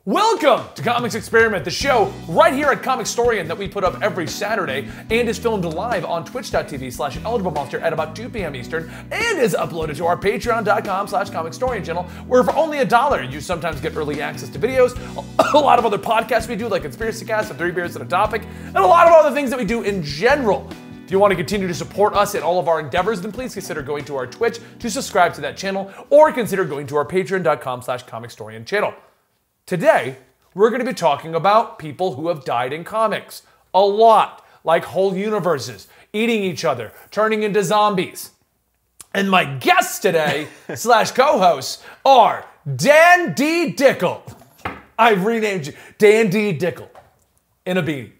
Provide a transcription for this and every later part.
Welcome to Comics Experiment, the show right here at Comicstorian that we put up every Saturday and is filmed live on twitch.tv/eligible at about 2 p.m. Eastern and is uploaded to our patreon.com/Comicstorian channel where for only $1 you sometimes get early access to videos, a lot of other podcasts we do like Conspiracy Cast and 3 Beers and a Topic, and a lot of other things that we do in general. If you want to continue to support us in all of our endeavors, then please consider going to our Twitch to subscribe to that channel or consider going to our patreon.com/Comicstorian channel. Today, we're going to be talking about people who have died in comics. A lot, like whole universes, eating each other, turning into zombies. And my guests today, /co-hosts, are Dan D. Dickle. I've renamed you Dan D. Dickle in a beanie.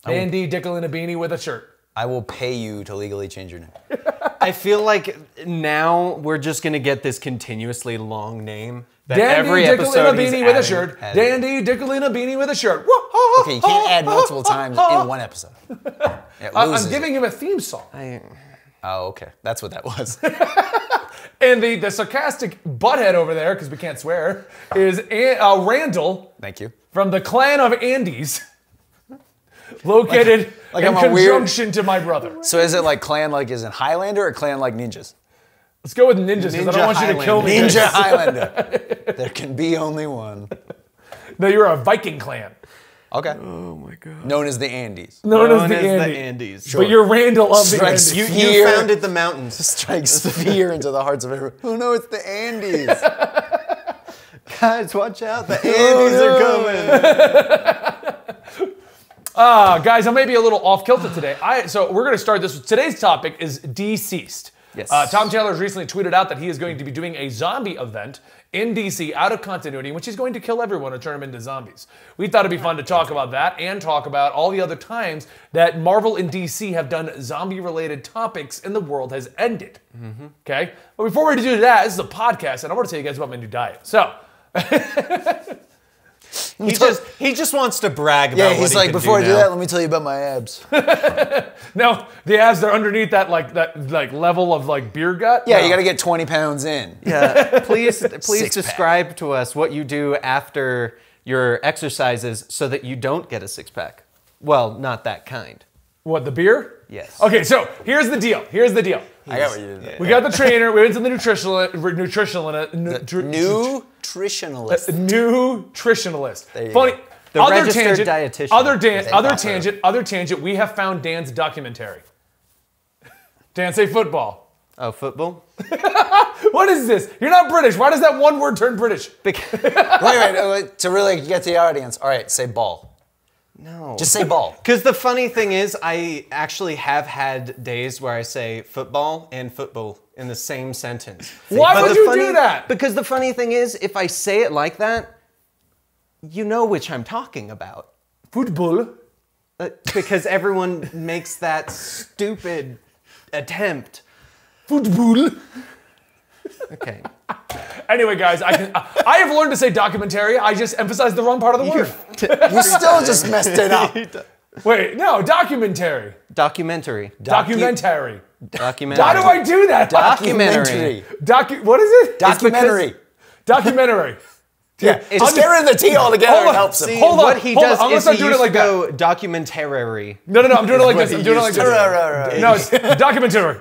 Dan D. Dickle in a beanie with a shirt. I will pay you to legally change your name. I feel like now we're just going to get this continuously long name. That Dan every D. Dickle in a episode beanie with a shirt. Dan D. Dickle in a beanie with a shirt. Okay, you can't add multiple times in one episode. I'm giving him a theme song. Oh, okay. That's what that was. And the sarcastic butthead over there, because we can't swear, is Randall. Thank you. From the clan of Andes. Located like in I'm conjunction to my brother. So is it like clan like is in Highlander or clan like ninjas? Let's go with ninjas, because I don't want you to kill me. Ninja Highlander. There can be only one. No, you're a Viking clan. Okay. Oh my god. Known as the Andes. Known as the Andes. Sure. But you're Randall of the Strikes Andes. You founded the mountains. Strikes fear into the hearts of everyone. Oh no, it's the Andes. Guys, watch out. The Andes are coming. Guys, I may be a little off kilter today. So we're going to start this. Today's topic is DCeased. Yes. Tom Taylor has recently tweeted out that he is going to be doing a zombie event in DC out of continuity in which he's going to kill everyone and turn them into zombies. We thought it'd be fun to talk about that and talk about all the other times that Marvel and DC have done zombie-related topics and the world has ended. Okay? But before we do that, this is a podcast and I want to tell you guys about my new diet. So... He just wants to brag about Yeah, what he's he like, can before I do now. that, let me tell you about my abs. No, the abs, they're underneath that level of like beer gut. Yeah, No. you gotta get 20 pounds in. Yeah, please Six-pack. describe to us what you do after your exercises so that you don't get a six-pack. Well, not that kind. What, the beer? Yes. Okay, so here's the deal. I got what you did. We got the trainer. We went to the nutritionalist. Nutritionalist. There you Funny. go. The registered dietitian. Other tangent. We have found Dan's documentary. Dan, say football. Oh, football? What is this? You're not British. Why does that one word turn British? Wait, to really get to the audience. All right, say ball. No. Just say ball. Because the funny thing is, I actually have had days where I say football and football in the same sentence. Why But would the you funny- do that? Because the funny thing is, if I say it like that, you know which I'm talking about. Football. Because everyone makes that stupid attempt. Football. Okay. Anyway, guys, I have learned to say documentary. I just emphasized the wrong part of the word. You still just messed it up. Wait, no, documentary. Documentary. Documentary. Documentary. Why do I do that? Documentary. What is it? Documentary. Documentary. Yeah, just get rid of the T altogether. Hold It on. helps him. See, Hold on, what he hold on. does I'm gonna is start he doing it used like to go documentary. No, I'm doing it like what this. I'm he doing it like used this. to do. No, it's documentary.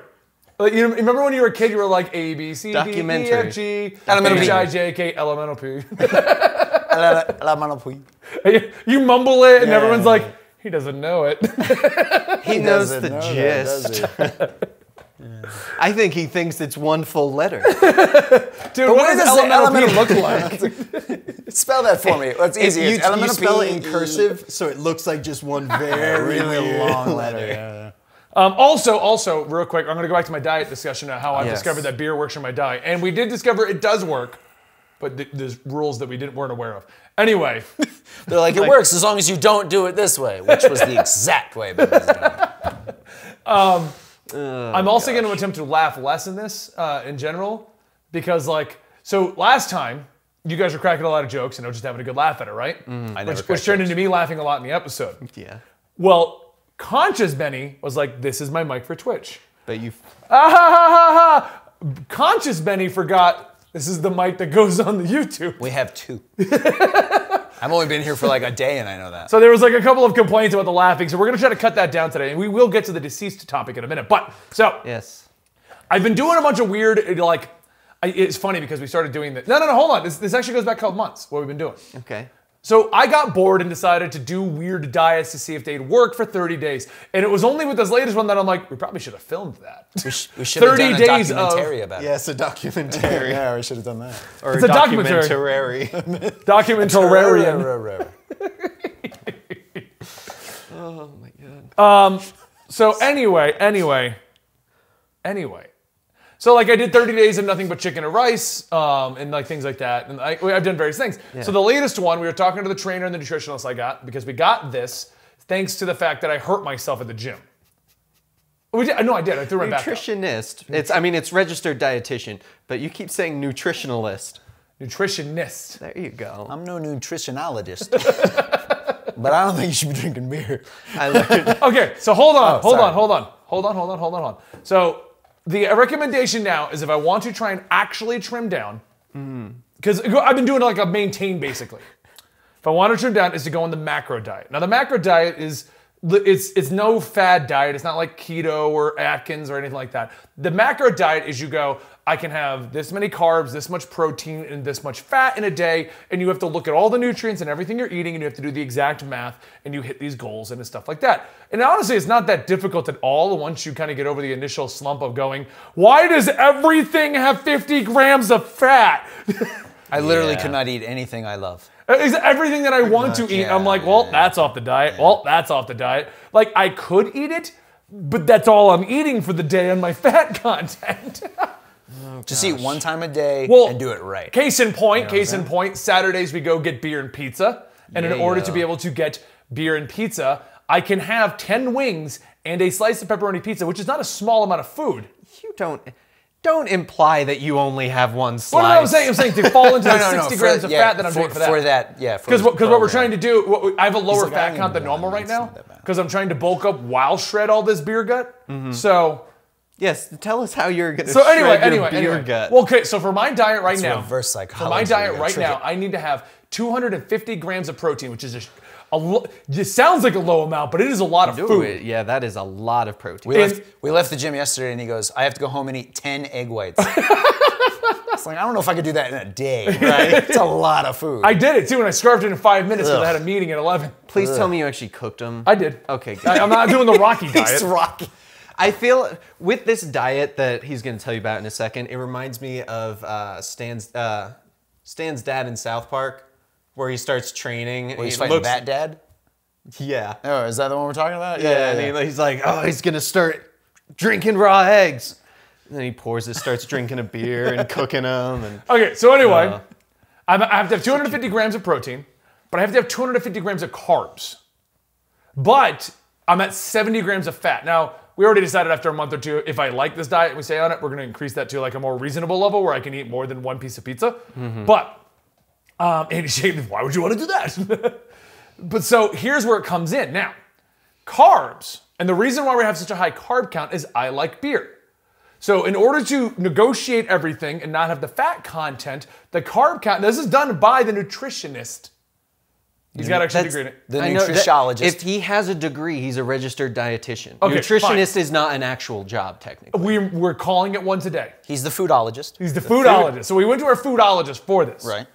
Like, you remember when you were a kid, you were like A, B, C, D, E, Documentary. F, G, Elemental H, P. I, J, K, elemental P. You mumble it, and Yeah. everyone's like, he doesn't know it. He knows the Doesn't know that, gist. does he? I think he thinks it's one full letter. Dude, what does elemental P look like? Spell that for me. It's easy. You It's elemental spell P, it in cursive, so it looks like just one very really long letter. Yeah. Also, real quick, I'm going to go back to my diet discussion of how I Yes. discovered that beer works for my diet. And we did discover it does work, but there's rules that we weren't aware of. Anyway. They're like, it works as long as you don't do it this way, which was the exact way Bill was doing it. I'm also going to attempt to laugh less in this in general because, so last time you guys were cracking a lot of jokes and I was just having a good laugh at it, right? I never Which turned into me laughing a lot in the episode. Yeah. Well, Conscious Benny was like, "This is my mic for Twitch." But you... Conscious Benny forgot this is the mic that goes on the YouTube. We have two. I've only been here for like a day and I know that. So there was like a couple of complaints about the laughing, so we're gonna try to cut that down today, and we will get to the DCeased topic in a minute. But, so, Yes. I've been doing a bunch of weird, like, it's funny because we started doing this. No, hold on. This actually goes back a couple months, what we've been doing. Okay. So I got bored and decided to do weird diets to see if they'd work for 30 days. And it was only with this latest one that I'm like, we probably should have filmed that. We should have done a 30 days documentary about it. Yes, a documentary. Yeah, we should have done that. Or It's a documentary. Documentary. Oh my god. So anyway. So like I did 30 days of nothing but chicken and rice, and like things like that. And I've done various things. Yeah. So the latest one, we were talking to the trainer and the nutritionist I got, because we got this thanks to the fact that I hurt myself at the gym. No, I did. I threw my back out. Nutritionist. It's registered dietitian, but you keep saying nutritionalist. Nutritionist. There you go. I'm no nutritionologist. But I don't think you should be drinking beer. I learned. Okay, so hold on. sorry. So the recommendation now is if I want to try and actually trim down, because I've been doing like a maintain basically. If I want to trim down, is to go on the macro diet. Now the macro diet is it's no fad diet. It's not like keto or Atkins or anything like that. The macro diet is you go, I can have this many carbs, this much protein, and this much fat in a day, and you have to look at all the nutrients and everything you're eating, and you have to do the exact math, and you hit these goals and stuff like that. And honestly, it's not that difficult at all once you kind of get over the initial slump of going, why does everything have 50 grams of fat? I literally could not eat anything I love. Everything that I want to eat, I'm like, well, that's off the diet. Well, that's off the diet. Like, I could eat it, but that's all I'm eating for the day on my fat content. Just eat one time a day and do it right. Case in point, Saturdays we go get beer and pizza. And in order to be able to get beer and pizza, I can have 10 wings and a slice of pepperoni pizza, which is not a small amount of food. You don't imply that you only have one slice. What I'm saying to fall into the 60 grams of fat that I'm doing for that. Because what we're trying to do, I have a lower fat count than normal right now, because I'm trying to bulk up while shred all this beer gut. So... Yes, tell us how you're going to shred your beer gut. Well, okay, so for my diet right now, reverse psychology. For my diet right now, I need to have 250 grams of protein, which is it sounds like a low amount, but it is a lot of food. Yeah, that is a lot of protein. We left the gym yesterday, and he goes, I have to go home and eat 10 egg whites. It's like, I don't know if I could do that in a day. Right? It's a lot of food. I did it, too, and I scarfed it in 5 minutes because I had a meeting at 11. Please tell me you actually cooked them. I did. Okay, good. I'm not doing the Rocky diet. It's Rocky. I feel with this diet that he's going to tell you about in a second, it reminds me of Stan's dad in South Park, where he starts training. Where he's fighting Bat Dad? Yeah. Oh, is that the one we're talking about? Yeah. And he's like, oh, he's going to start drinking raw eggs. And then he starts drinking a beer and cooking them. And, okay, so anyway, I have to have 250 grams of protein, but I have to have 250 grams of carbs. But I'm at 70 grams of fat. Now, we already decided after a month or two, if I like this diet and we stay on it, we're going to increase that to like a more reasonable level where I can eat more than one piece of pizza. But, and why would you want to do that? But so here's where it comes in. Now, carbs, and the reason why we have such a high carb count is I like beer. So in order to negotiate everything and not have the fat content, the carb count, this is done by the nutritionist. He's got actually a degree in it. The nutritionologist. If he has a degree, he's a registered dietitian. Okay, nutritionist is not an actual job, technically. We're calling it one today. He's the foodologist. He's the foodologist. So we went to our foodologist for this. Right.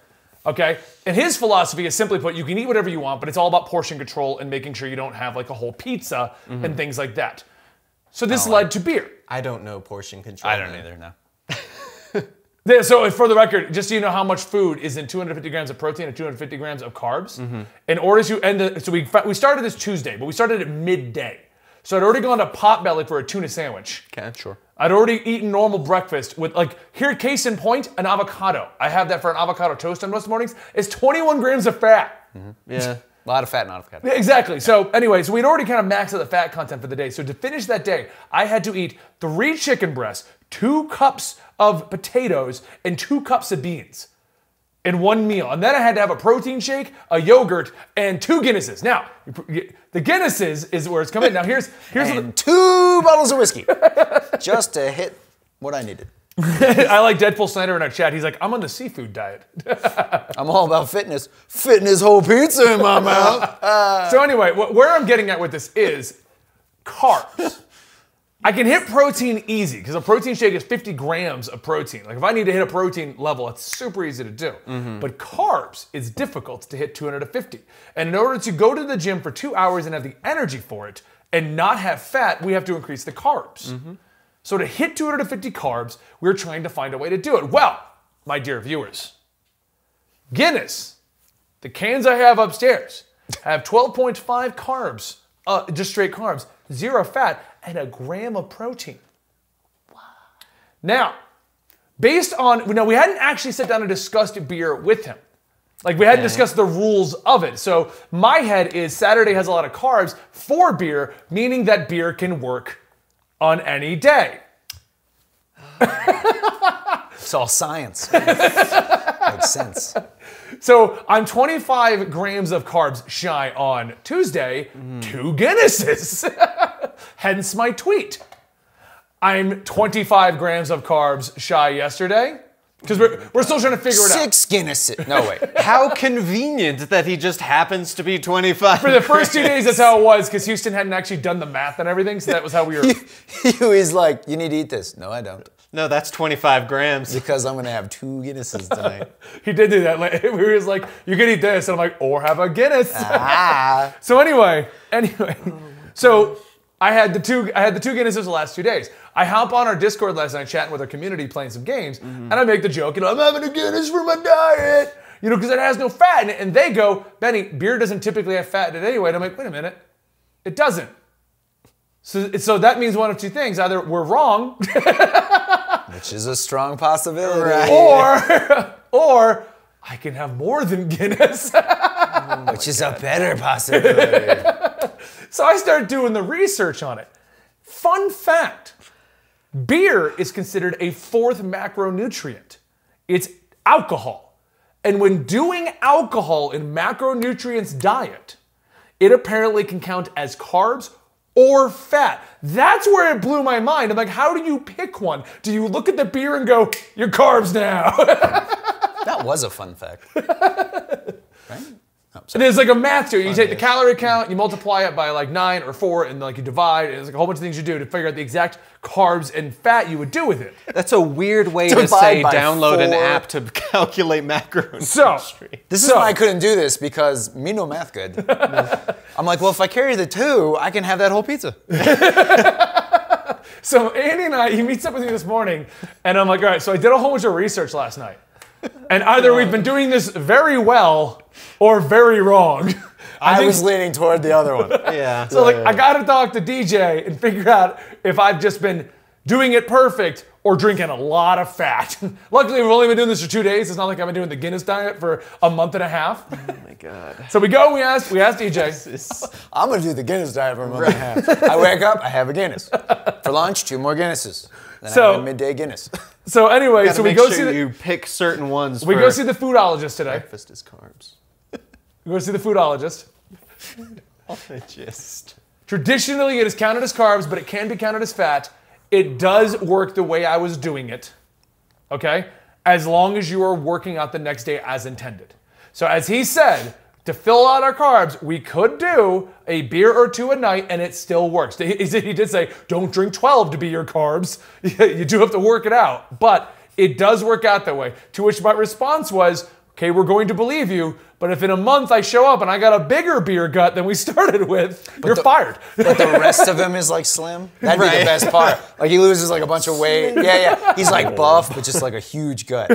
Okay? And his philosophy is simply put, you can eat whatever you want, but it's all about portion control and making sure you don't have like a whole pizza and things like that. So this led to beer. I don't know portion control. I don't either, no. So for the record, just so you know how much food is in 250 grams of protein and 250 grams of carbs, in order to end so we started this Tuesday, but we started at midday. So I'd already gone to Potbelly for a tuna sandwich. Okay, sure. I'd already eaten normal breakfast with case in point, an avocado. I have that for an avocado toast on most mornings. It's 21 grams of fat. Yeah. A lot of fat in avocado. Exactly. So anyway, so we'd already kind of maxed out the fat content for the day. So to finish that day, I had to eat 3 chicken breasts, 2 cups of potatoes, and 2 cups of beans in one meal. And then I had to have a protein shake, a yogurt, and 2 Guinnesses. Now, the Guinnesses is where it's coming. Now here's and 2 bottles of whiskey. Just to hit what I needed. I like Deadpool Snyder in our chat. He's like, I'm on the seafood diet. I'm all about fitness. Fitting this whole pizza in my mouth. So anyway, where I'm getting at with this is carbs. I can hit protein easy because a protein shake is 50 grams of protein. Like if I need to hit a protein level, it's super easy to do. But carbs, it's difficult to hit 250. And in order to go to the gym for 2 hours and have the energy for it and not have fat, we have to increase the carbs. So to hit 250 carbs, we're trying to find a way to do it. Well, my dear viewers, Guinness, the cans I have upstairs, have 12.5 carbs, just straight carbs, 0 fat, and a gram of protein. Wow. Now, based on, we hadn't actually sat down and discussed beer with him. Like we hadn't discussed the rules of it. So my head is Saturday has a lot of carbs for beer, meaning that beer can work on any day. It's all science. Makes sense. So I'm 25 grams of carbs shy on Tuesday, 2 Guinnesses. Hence my tweet. I'm 25 grams of carbs shy yesterday. Because we're still trying to figure it out. 6 Guinnesses. No, wait. How convenient that he just happens to be 25. For the first 2 days, that's how it was, because Houston hadn't actually done the math and everything, so that was how we were. He was like, you need to eat this. No, I don't. No, that's 25 grams. Because I'm going to have 2 Guinnesses tonight. He did do that. Like, we were just like, you can eat this. And I'm like, or have a Guinness. Ah. So anyway. So I had the two Guinnesses the last 2 days. I hop on our Discord last night chatting with our community playing some games, and I make the joke, I'm having a Guinness for my diet, because it has no fat in it. And they go, Benny, beer doesn't typically have fat in it anyway. And I'm like, wait a minute, it doesn't. So that means one of two things. Either we're wrong, which is a strong possibility, right. or I can have more than Guinness, which is a better possibility. So I started doing the research on it. Fun fact. Beer is considered a 4th macronutrient. It's alcohol. And when doing alcohol in macronutrients diet, it apparently can count as carbs or fat. That's where it blew my mind. I'm like, how do you pick one? Do you look at the beer and go, you're carbs now? That was a fun fact. Right? Oh, there's like a math to it. You take the calorie count, you multiply it by like 9 or 4, and like you divide, and there's like a whole bunch of things you do to figure out the exact carbs and fat you would do with it. That's a weird way to say download an app to calculate macros. So, this is why I couldn't do this, because me no math good. I'm like, well, if I carry the 2, I can have that whole pizza. So Andy and he meets up with me this morning, and I'm like, all right, so I did a whole bunch of research last night. And either we've been doing this very well or very wrong. I was leaning toward the other one. Yeah. So I gotta talk to DJ and figure out if I've just been doing it perfect or drinking a lot of fat. Luckily, we've only been doing this for 2 days. It's not like I've been doing the Guinness diet for a month and a half. Oh my God. So we go and we ask DJ. I'm gonna do the Guinness diet for a month and a half. I wake up, I have a Guinness. For lunch, 2 more Guinnesses. Then I have a midday Guinness. So anyway, so we go see you pick certain ones. We go see the foodologist today. Breakfast is carbs. We go see the foodologist. Just. Traditionally, it is counted as carbs, but it can be counted as fat. It does work the way I was doing it, okay? As long as you are working out the next day as intended. So as he said, to fill out our carbs, we could do a beer or 2 a night and it still works. He did say, don't drink 12 to be your carbs. You do have to work it out, but it does work out that way. To which my response was, okay, we're going to believe you, but if in a month I show up and I got a bigger beer gut than we started with, you're fired. But the rest of him is like slim? That'd be the best part. Like he loses like a bunch of weight. Yeah. He's like buff, but just like a huge gut.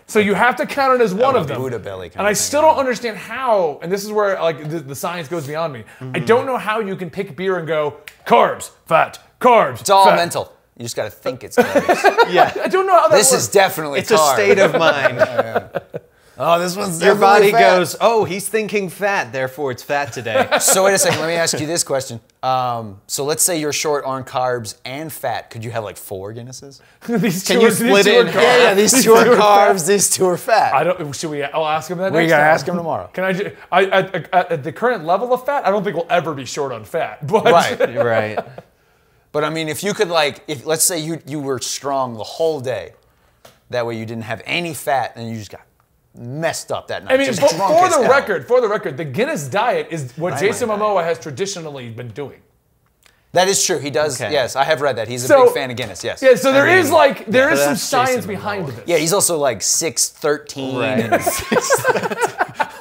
So you have to count it as one of them. Buddha belly kind and I still don't understand how, and this is where like the science goes beyond me. I don't know how you can pick beer and go, carbs, fat, carbs, It's all fat. mental. You just gotta think it's carbs. Yeah. I don't know how that This works. is definitely It's carbs. a state of mind. Oh, this one's Your definitely body fat. goes, oh, he's thinking fat, therefore it's fat today. So wait a second, let me ask you this question. So let's say you're short on carbs and fat. Could you have like 4 Guinnesses? Can you split it in half? Yeah, these 2 are carbs, these 2 are fat. I don't. Should we? I'll ask him that. We next gotta time. ask him tomorrow. Can at the current level of fat, I don't think we'll ever be short on fat. But Right. Right. But I mean, if you could if let's say you were strong the whole day, that way you didn't have any fat and you just got messed up that night. I mean, just for drunk the as hell. record, the Guinness diet is what Jason Momoa has traditionally been doing. That is true. He does. Okay. Yes, I have read that. He's a big fan of Guinness. Yes. Yeah. So there is some that's science Jason behind Momoa. this. Yeah, he's also like 6'13". Right.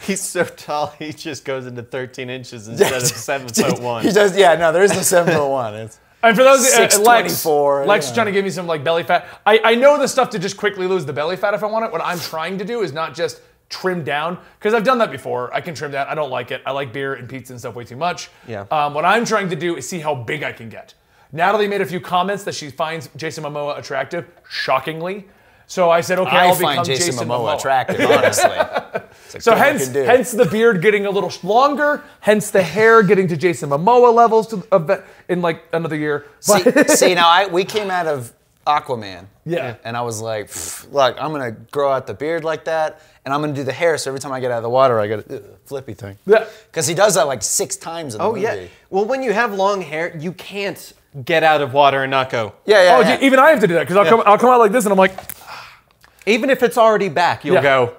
He's so tall, he just goes into 13 inches instead of 7'1". He does. Yeah. No, there is no 7'1". It's And for those, 6'24". Lex is trying to give me some belly fat. I know the stuff to just quickly lose the belly fat if I want it. What I'm trying to do is not just trim down, because I've done that before. I can trim down. I don't like it. I like beer and pizza and stuff way too much. Yeah. What I'm trying to do is see how big I can get. Natalie made a few comments that she finds Jason Momoa attractive, shockingly. So I said, okay, I'll become Jason Momoa attractive, honestly. So hence the beard getting a little longer, hence the hair getting to Jason Momoa levels in like another year. See, now we came out of Aquaman. Yeah. And I was like, look, I'm gonna grow out the beard like that, and I'm gonna do the hair. So every time I get out of the water, I got a flippy thing. Yeah. Because he does that like 6 times in the movie. Yeah. Well, when you have long hair, you can't get out of water and not go. Yeah. Even I have to do that because I'll come out like this and I'm like, even if it's already back, you'll go.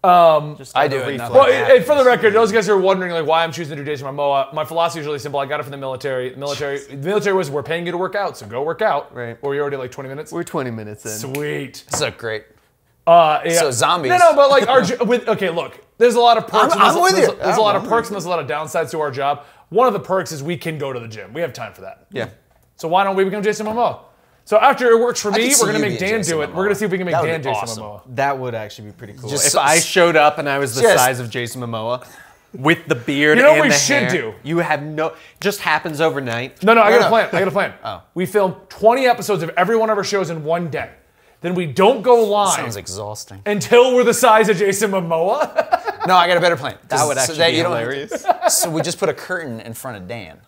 I do it. Well, for the record, those guys who are wondering like why I'm choosing to do Jason Momoa, my philosophy is really simple. I got it from the military. The military was we're paying you to work out, so go work out. Right. Or you're already like 20 minutes. We're 20 minutes in. Sweet. So great. Yeah. So zombies. No, but like okay, look, there's a lot of perks. I'm with you. There's a lot of perks and there's a lot of downsides to our job. One of the perks is we can go to the gym. We have time for that. Yeah. So why don't we become Jason Momoa? So after it works for me, could see we're gonna you make being Dan Jason do it. Momoa. We're gonna see if we can make That would Dan be Jason awesome. Momoa. That would actually be pretty cool. Just if so- I showed up and I was the Just- size of Jason Momoa with the beard You know what and we the should hair, do? you have no. Just happens overnight. No, I got no. a plan. I got a plan. Oh. We film 20 episodes of every one of our shows in one day. Then we don't go live Sounds exhausting. until we're the size of Jason Momoa. No, I got a better plan. That would actually be hilarious. So we just put a curtain in front of Dan.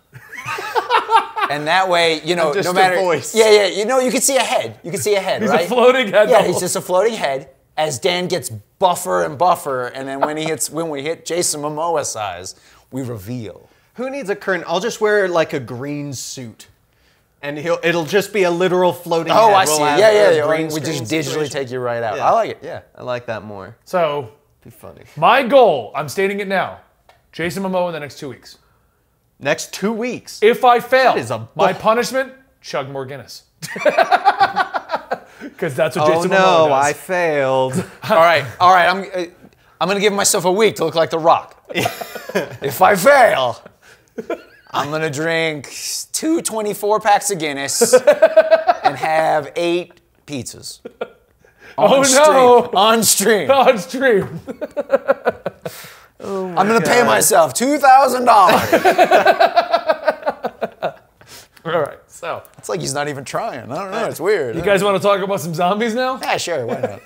And that way, no just a matter. voice. Yeah, you can see a head. You can see a head, He's right? a floating head. Yeah, the he's whole- just a floating head as Dan gets buffer and buffer, and then when we hit Jason Momoa size, we reveal. Who needs a curtain? I'll just wear like a green suit, and it'll just be a literal floating. Oh, head. I We'll see. have Yeah. a green We just screen digitally situation. take you right out. Yeah. I like it. Yeah. I like that more. So Be funny. my goal, I'm stating it now, Jason Momoa in the next 2 weeks. Next 2 weeks. If I fail, That is a my bu- punishment, chug more Guinness. Because that's what Oh Jason Momoa no, does. I failed. All right. I'm gonna give myself a week to look like The Rock. If I fail, I'm gonna drink 2 24-packs of Guinness and have 8 pizzas. Oh, stream. no. On stream. On stream. I'm gonna pay myself $2,000. All right, so It's like he's not even trying. I don't know. It's weird. you guys want to talk about some zombies now? Yeah, sure. Why not?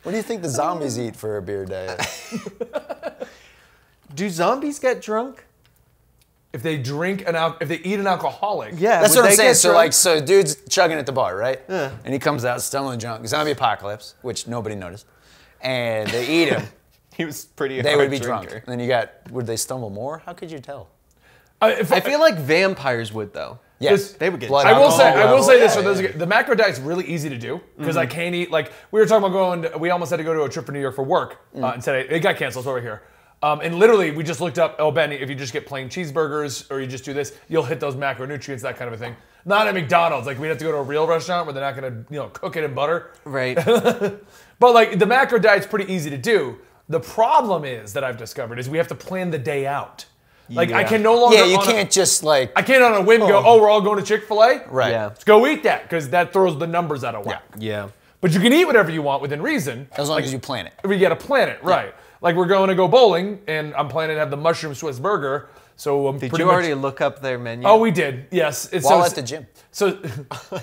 What do you think the zombies eat for a beer diet? Do zombies get drunk? If they if they eat an alcoholic, Yeah, That's would what I'm they saying. get So drunk? so dude's chugging at the bar, right? Yeah. And he comes out stumbling drunk. Zombie apocalypse, which nobody noticed. And they eat him. He was pretty. They hard would be drunk. drinker. And then would they stumble more? How could you tell? I feel like vampires would though. Yes, They would get blood I will alcohol say level. this for Yeah, those. yeah. The macro diet's really easy to do because I can't eat. Like we were talking about we almost had to go to a trip for New York for work instead. It got canceled. It's over here. And literally, we just looked up. Oh, Ben, if you just get plain cheeseburgers or you just do this, you'll hit those macronutrients, that kind of a thing. Not at McDonald's. Like we'd have to go to a real restaurant where they're not going to cook it in butter. Right. But like the macro diet's pretty easy to do. The problem is that I've discovered is we have to plan the day out. Like I Yeah. can no longer. Yeah, you can't just like. I can't on a whim go. Oh, we're all going to Chick-fil-A. Right. Yeah. Let's go eat that because that throws the numbers out of whack. Yeah. But you can eat whatever you want within reason. As long as you plan it. We got to plan it, right? Like we're going to go bowling, and I'm planning to have the mushroom Swiss burger. So I'm Did pretty you much- already look up their menu? Oh, we did. Yes. It's While at the gym. So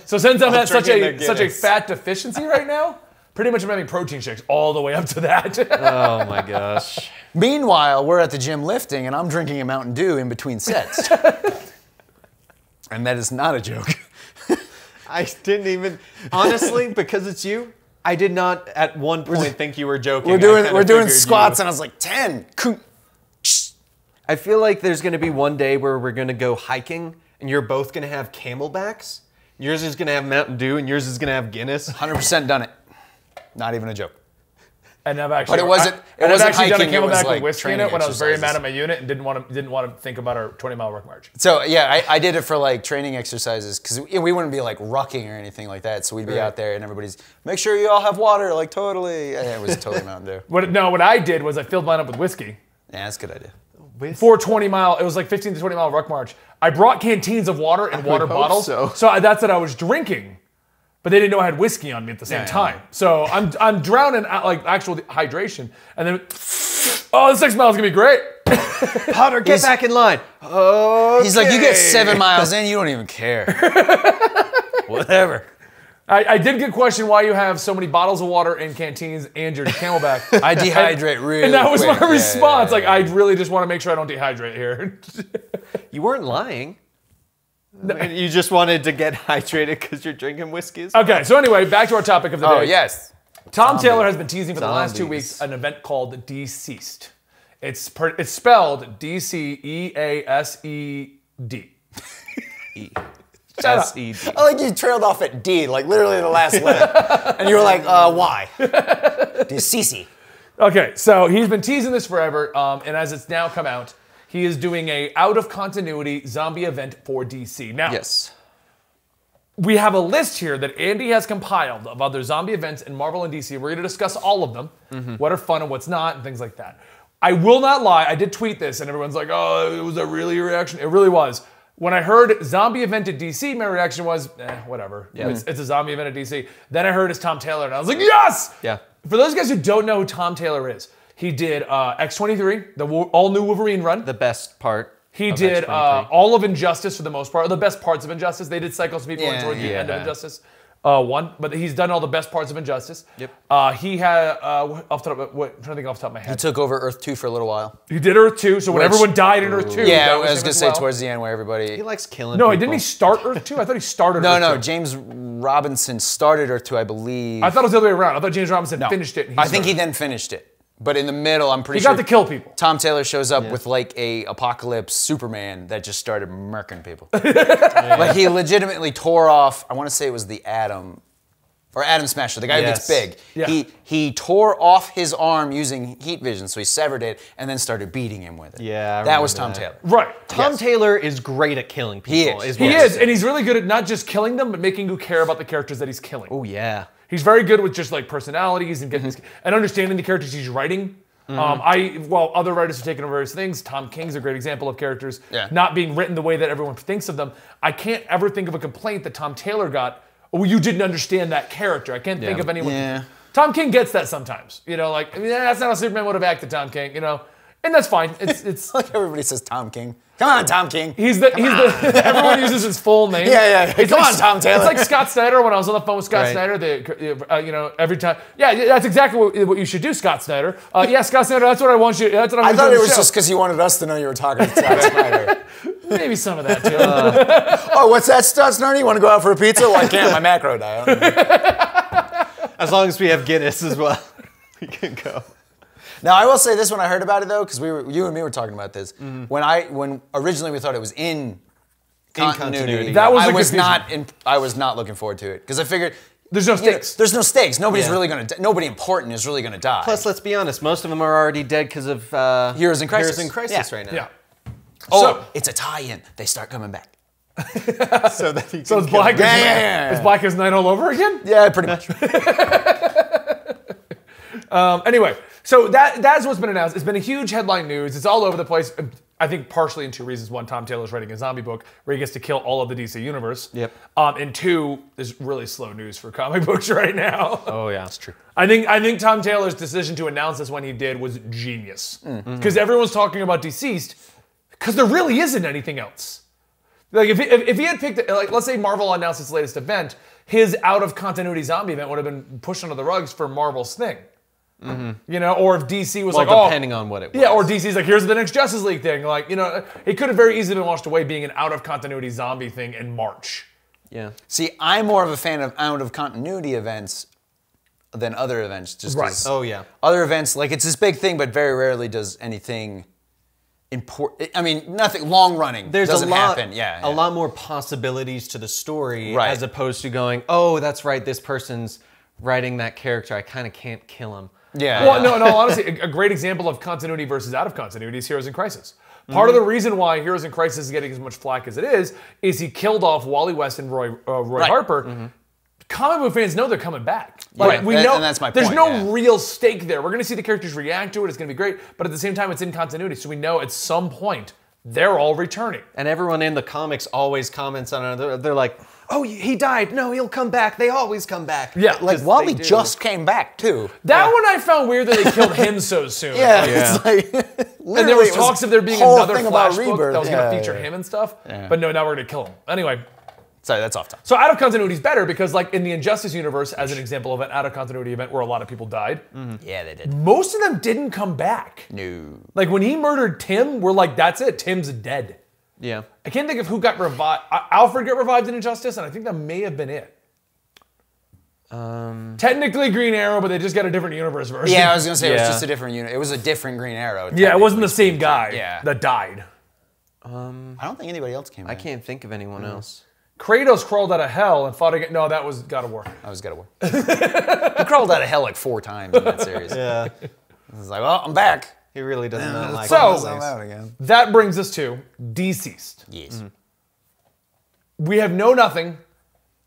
since I'm at such drinking a their such a Guinness. fat deficiency right now, pretty much I'm having protein shakes all the way up to that. Oh my gosh. Meanwhile, we're at the gym lifting, and I'm drinking a Mountain Dew in between sets. And that is not a joke. I didn't even honestly because it's you. I did not at one point think you were joking. We're I doing kinda doing figured squats, you- and I was like 10. Coop. I feel like there's going to be one day where we're going to go hiking, and you're both going to have Camelbacks. Yours is going to have Mountain Dew, and yours is going to have Guinness. 100% done it. Not even a joke. And I've actually, But it wasn't. I've actually done a hiking, it was Camelback like with whiskey in training it when I was very exercises. mad at my unit and didn't want to think about our 20-mile ruck march. So yeah, I did it for like training exercises because we wouldn't be like rucking or anything like that. So we'd be out there and everybody's make sure you all have water, like totally. And it was totally Mountain Dew. What I did was I filled mine up with whiskey. Yeah, that's a good idea. For 20-mile, it was like 15 to 20-mile ruck march. I brought canteens of water and water bottles. so. That's what I was drinking. But they didn't know I had whiskey on me at the same time. So I'm drowning like actual hydration. And then, oh, the 6 miles is gonna be great. Potter, get back in line. Okay. He's like, you get 7 miles in, you don't even care. Whatever. I did get questioned why you have so many bottles of water in canteens and your Camelback. I dehydrate really And that was quick. my Yeah, response. yeah, Like, I really just want to make sure I don't dehydrate here. You weren't lying. You just wanted to get hydrated because you're drinking whiskeys. Okay, so anyway, back to our topic of the day. Oh, yes. Tom Taylor has been teasing for the last 2 Zombies. weeks an event called DCeased. It's spelled D-C-E-A-S-E-D. Shut up. S-E-D. I like you trailed off at D, like literally the last letter. And you were like, why? DCeased. Okay, so he's been teasing this forever, and as it's now come out, he is doing a out-of-continuity zombie event for DC. Now, Yes. we have a list here that Andy has compiled of other zombie events in Marvel and DC. We're going to discuss all of them, what are fun and what's not, and things like that. I will not lie, I did tweet this, and everyone's like, oh, was that really your reaction? It really was. When I heard zombie event at DC, my reaction was, whatever. Yeah. It's a zombie event at DC. Then I heard it's Tom Taylor, and I was like, yes! Yeah. For those guys who don't know who Tom Taylor is, he did X-23, the all-new Wolverine run. The best part. He of did X-23. all of Injustice for the most part, or the best parts of Injustice. They did cycle some people in Yeah, toward the yeah. end of Injustice 1, but he's done all the best parts of Injustice. Yep. He had, off the top, I'm trying to think off the top of my head. He took over Earth 2 for a little while. He did Earth 2, so when Which- everyone died in Earth 2, Yeah, that I was him going to as say well. towards the end where everybody... He likes killing No, people. didn't he start Earth 2? I thought he started No, Earth 2. no, James Robinson started Earth 2, I believe. I thought it was the other way around. I thought James Robinson finished it. And I think he started. then finished it. But in the middle, I'm pretty He sure... got to kill people. Tom Taylor shows up with like a apocalypse Superman that just started murking people. Like he legitimately tore off, I want to say it was the Atom, or Atom Smasher, the guy who gets Yes. big. Yeah. He tore off his arm using heat vision, so he severed it and then started beating him with it. Yeah, I that was remember Tom that. Taylor. Right. Tom Taylor is great at killing people. is. He Yes. is, and he's really good at not just killing them, but making you care about the characters that he's killing. Oh, yeah. He's very good with just like personalities and getting and understanding the characters he's writing. While other writers have taken over various things, Tom King's a great example of characters not being written the way that everyone thinks of them. I can't ever think of a complaint that Tom Taylor got. Oh, you didn't understand that character. I can't think of anyone. Yeah. Tom King gets that sometimes. You know, like that's not how Superman would have acted, Tom King. You know, and that's fine. It's Like everybody says Tom King. Come on, Tom King. He's the everyone uses his full name. Yeah. It's Come like, on, Tom Taylor. It's like Scott Snyder when I was on the phone with Scott Right. Snyder. Every time. Yeah, that's exactly what you should do, Scott Snyder. Yeah, Scott Snyder. That's what I want you. That's what I'm I gonna thought do it on was the show. just because you wanted us to know you were talking to Scott Snyder. Maybe some of that too. Oh, what's that, Scott Snyder? You want to go out for a pizza? Well, I can't. My macro diet. As long as we have Guinness as well, we can go. Now, I will say this when I heard about it, though, because you and me were talking about this. When originally we thought it was in continuity, That was the I was not looking forward to it because I figured There's no you know, stakes. there's no stakes. Nobody's really gonna. Nobody important is really gonna die. Plus, let's be honest, most of them are already dead because of Heroes in Crisis. Heroes in Crisis right now. Yeah. Oh, it's a tie-in. They start coming back. So that you So can it's Blackest Yeah, Night. yeah, yeah. It's Blackest Night all over again. Yeah, pretty much. Anyway, so that's what's been announced. It's been a huge headline news. It's all over the place. I think partially in two reasons. One, Tom Taylor's writing a zombie book where he gets to kill all of the DC universe. Yep. And two, there's really slow news for comic books right now. Oh yeah, that's true. I think Tom Taylor's decision to announce this when he did was genius. Because everyone's talking about DCeased, because there really isn't anything else. Like if he had picked, like let's say Marvel announced its latest event, his out of continuity zombie event would have been pushed under the rugs for Marvel's thing. You know, or if DC was like, depending on what it was. Yeah, or DC's like, here's the next Justice League thing. Like, you know, it could have very easily been washed away being an out of continuity zombie thing in March. Yeah. See, I'm more of a fan of out of continuity events than other events. Just 'cause Oh yeah. other events, like it's this big thing, but very rarely does anything important. I mean, nothing long running. There's doesn't a lot, happen. Yeah, a lot more possibilities to the story, Right. as opposed to going, oh, that's right, this person's writing that character. I kind of can't kill him. Yeah. Well, no, honestly, a great example of continuity versus out of continuity is Heroes in Crisis. Part of the reason why Heroes in Crisis is getting as much flack as it is he killed off Wally West and Roy Harper. Comic book fans know they're coming back. Like, we know, and that's my there's point, no real stake there. We're going to see the characters react to it. It's going to be great. But at the same time, it's in continuity. So we know at some point, they're all returning. And everyone in the comics always comments on it. They're like, oh, he died. No, he'll come back. They always come back. Yeah. Like Wally just came back too. That one I found weird that they killed him so soon. It's like, and there was talks of there being another Flash book Rebirth. that was going to feature him and stuff. But no, now we're going to kill him. Anyway. Sorry, that's off time. So out of continuity is better because, like, in the Injustice universe, as an example of an out of continuity event where a lot of people died, Yeah, they did. most of them didn't come back. No. Like, when he murdered Tim, we're like, that's it. Tim's dead. Yeah. I can't think of who got revived. Alfred got revived in Injustice, and I think that may have been it. Technically Green Arrow, but they just got a different universe version. Yeah, I was gonna say it was Yeah. just a different unit. It was a different Green Arrow. Yeah, it wasn't the same guy Yeah. that died. I don't think anybody else came. I can't think of anyone else. Kratos crawled out of hell and fought again. No, that was God of War. I was God of War. He crawled out of hell like 4 times in that series. Yeah. I was like, well, I'm back. He really does not like So- I'm out again. That brings us to DCeased. Yes. We have know nothing.